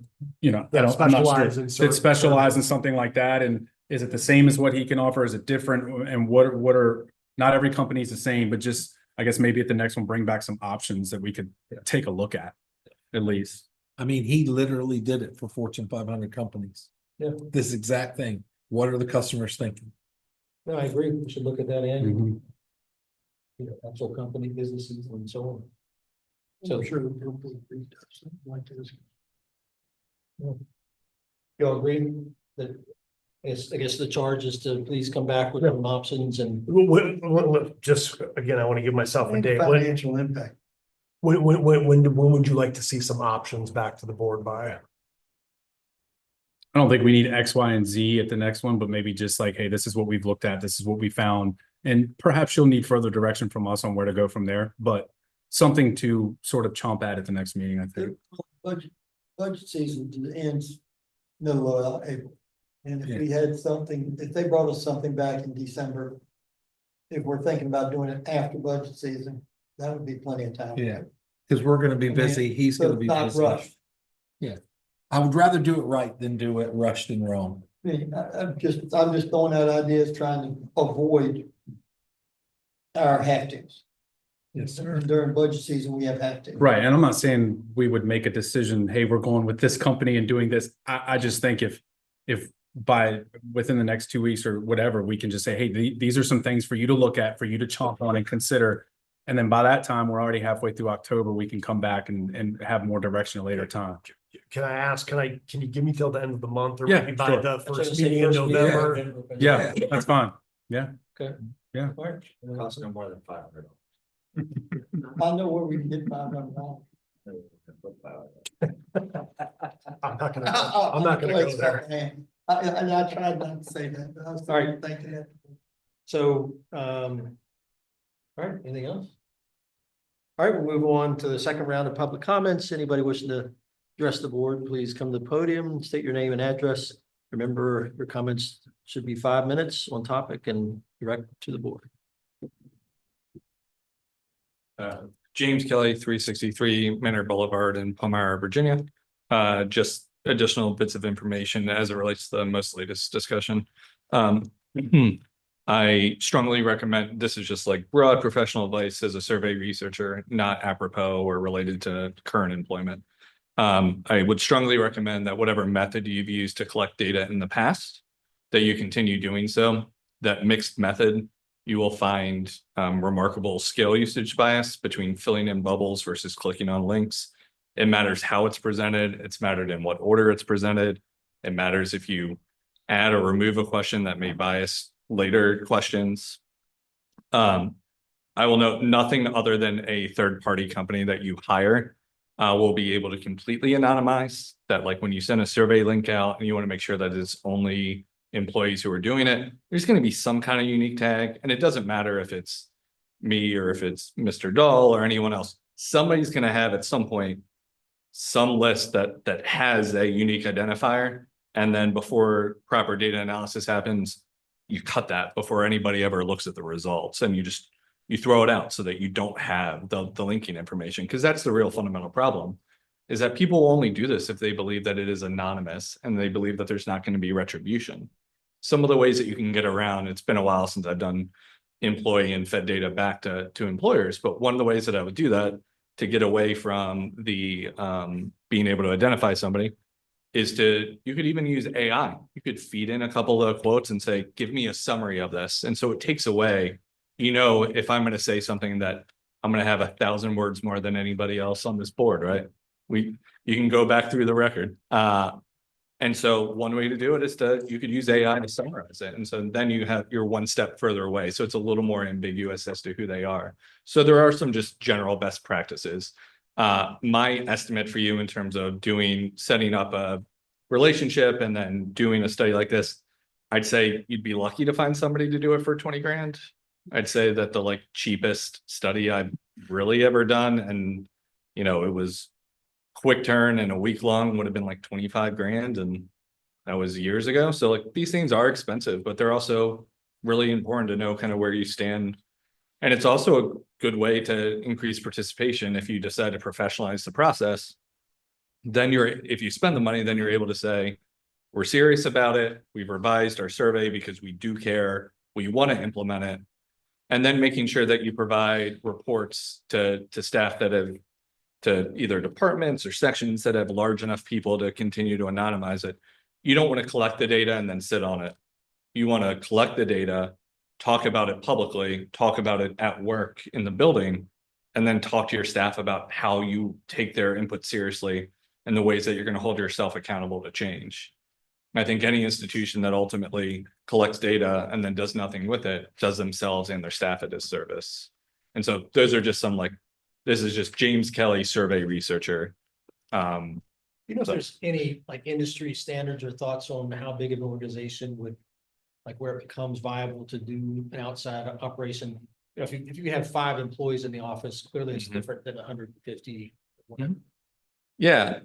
in certain- that specialize in something like that. And is it the same as what he can offer? Is it different? And what are, not every company is the same, but just, I guess maybe at the next one, bring back some options that we could take a look at least. He literally did it for Fortune 500 companies. Yeah. This exact thing. What are the customers thinking? No, I agree. We should look at that and actual company businesses and so on. So sure. Like this. Y'all agree that I guess the charge is to please come back with some options and Just again, I want to give myself a date. financial impact. When would you like to see some options back to the board by? I don't think we need X, Y, and Z at the next one, but maybe just like, hey, this is what we've looked at. This is what we found. And perhaps you'll need further direction from us on where to go from there, but something to sort of chomp at the next meeting, I think. Budget season ends middle of April. And if we had something, if they brought us something back in December, if we're thinking about doing it after budget season, that would be plenty of time. Yeah, because we're gonna be busy. He's So gonna be not busy. rushed. Yeah. I would rather do it right than do it rushed and wrong. I'm just throwing out ideas, trying to avoid our have-tos. Yes, sir. During budget season, we have have-to. Right. And I'm not saying we would make a decision, hey, we're going with this company and doing this. I just think if by within the next 2 weeks or whatever, we can just say, hey, these are some things for you to look at, for you to chomp on and consider. And then by that time, we're already halfway through October, we can come back and have more direction at a later time. Can I ask, can you give me till the end of the month or Yeah, maybe by sure. the That's what I first say, meeting in first meeting November? Yeah, that's fine. Yeah. Okay. Yeah. All right. Costs no more than $500. I know where we can get $500. I'm not gonna go there. I tried not to say that, but I was All right. starting to think that. So, all right, anything else? All right, we'll move on to the second round of public comments. Anybody wishing to address the board, please come to the podium, state your name and address. Remember, your comments should be 5 minutes on topic and direct to the board. James Kelly, 363 Manor Boulevard in Palmyra, Virginia. Just additional bits of information as it relates to the most latest discussion. I strongly recommend, this is just like broad professional advice as a survey researcher, not apropos or related to current employment. I would strongly recommend that whatever method you've used to collect data in the past, that you continue doing so. That mixed method, you will find remarkable scale usage bias between filling in bubbles versus clicking on links. It matters how it's presented. It's mattered in what order it's presented. It matters if you add or remove a question that may bias later questions. I will note nothing other than a third-party company that you hire will be able to completely anonymize that. Like when you send a survey link out and you want to make sure that it's only employees who are doing it, there's going to be some kind of unique tag. And it doesn't matter if it's me or if it's Mr. Dahl or anyone else. Somebody's going to have at some point some list that has a unique identifier. And then before proper data analysis happens, you cut that before anybody ever looks at the results, and you throw it out so that you don't have the linking information. Because that's the real fundamental problem, is that people will only do this if they believe that it is anonymous and they believe that there's not going to be retribution. Some of the ways that you can get around, it's been a while since I've done employee and fed data back to employers, but one of the ways that I would do that to get away from the being able to identify somebody is you could even use AI. You could feed in a couple of quotes and say, give me a summary of this. And so it takes away, if I'm going to say something that I'm going to have 1,000 words more than anybody else on this board, right? You can go back through the record. And so one way to do it is you could use AI to summarize it. And so then you're one step further away. So it's a little more ambiguous as to who they are. So there are some just general best practices. My estimate for you in terms of setting up a relationship and then doing a study like this, I'd say you'd be lucky to find somebody to do it for 20 grand. I'd say that the cheapest study I've really ever done, and it was quick turn and a week long, would have been 25 grand, and that was years ago. So these things are expensive, but they're also really important to know kind of where you stand. And it's also a good way to increase participation. If you decide to professionalize the process, then if you spend the money, then you're able to say, we're serious about it. We've revised our survey because we do care. We want to implement it. And then making sure that you provide reports to staff to either departments or sections that have large enough people to continue to anonymize it. You don't want to collect the data and then sit on it. You want to collect the data, talk about it publicly, talk about it at work in the building, and then talk to your staff about how you take their input seriously and the ways that you're going to hold yourself accountable to change. I think any institution that ultimately collects data and then does nothing with it does themselves and their staff a disservice. And so those are just some this is just James Kelly, survey researcher. If there's any industry standards or thoughts on how big of an organization would, where it becomes viable to do an outside operation? If you have 5 employees in the office, clearly it's different than 150. Yeah.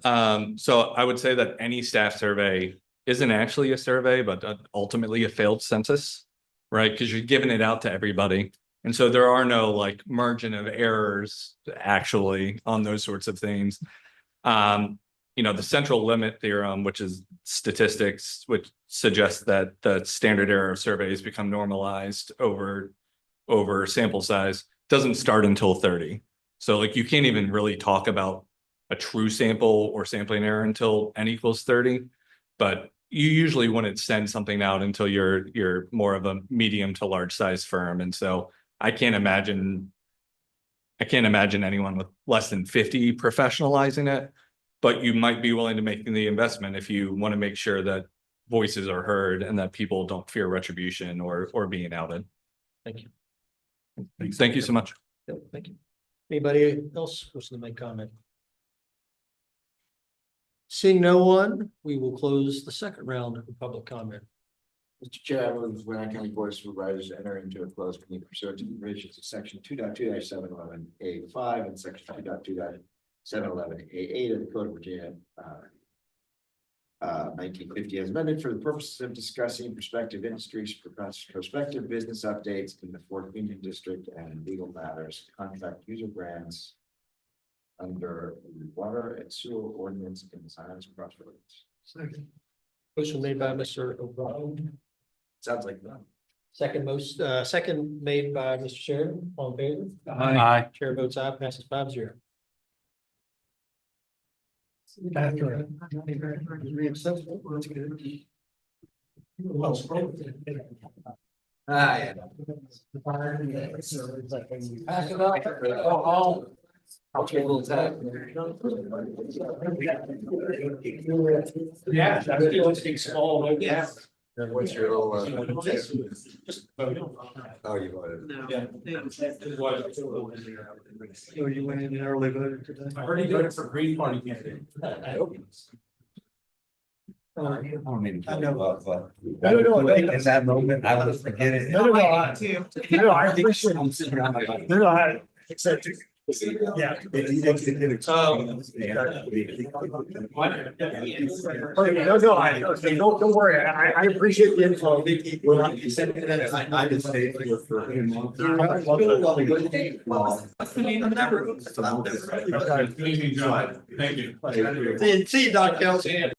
So I would say that any staff survey isn't actually a survey, but ultimately a failed census, right? Because you're giving it out to everybody. And so there are no margin of errors actually on those sorts of things. The central limit theorem, which is statistics, which suggests that the standard error of surveys become normalized over sample size, doesn't start until 30. So you can't even really talk about a true sample or sampling error until n equals 30. But you usually wouldn't send something out until you're more of a medium to large size firm. And so I can't imagine I can't imagine anyone with less than 50 professionalizing it. But you might be willing to make the investment if you want to make sure that voices are heard and that people don't fear retribution or being outed. Thank you. Thank you so much. Yep, thank you. Anybody else wishing to make comment? Seeing no one, we will close the second round of public comment. Mr. Chair, I move the Fluvanna County BOS of Supervisors enter into a closed meeting pursuant to the provisions of section 2.2-711A5 and section 2.2-711A8 of the Code of Virginia. 1950 as amended for the purposes of discussing prospective industries, prospective business updates in the Fort Union District and legal matters, contract user grants under water and sewer ordinance in the Science Crossroads. Second. Motion made by Mr. O'Brien, Sounds like that. second made by Mr. Sheridan, all in favor? Aye. Chair votes aye, passes 5-0. Yeah. Yeah, that's small. Yeah. What's your little? Oh, you voted. So you went in and early voted today? I heard he voted for Green Party candidate. I don't mean to. I know. But. No, In that moment, I was forgetting. No, I appreciate it. No, I accept it. Yeah. No, don't worry. I appreciate the info. I just stayed here for. Thank you. See you, Dr. Kelsey.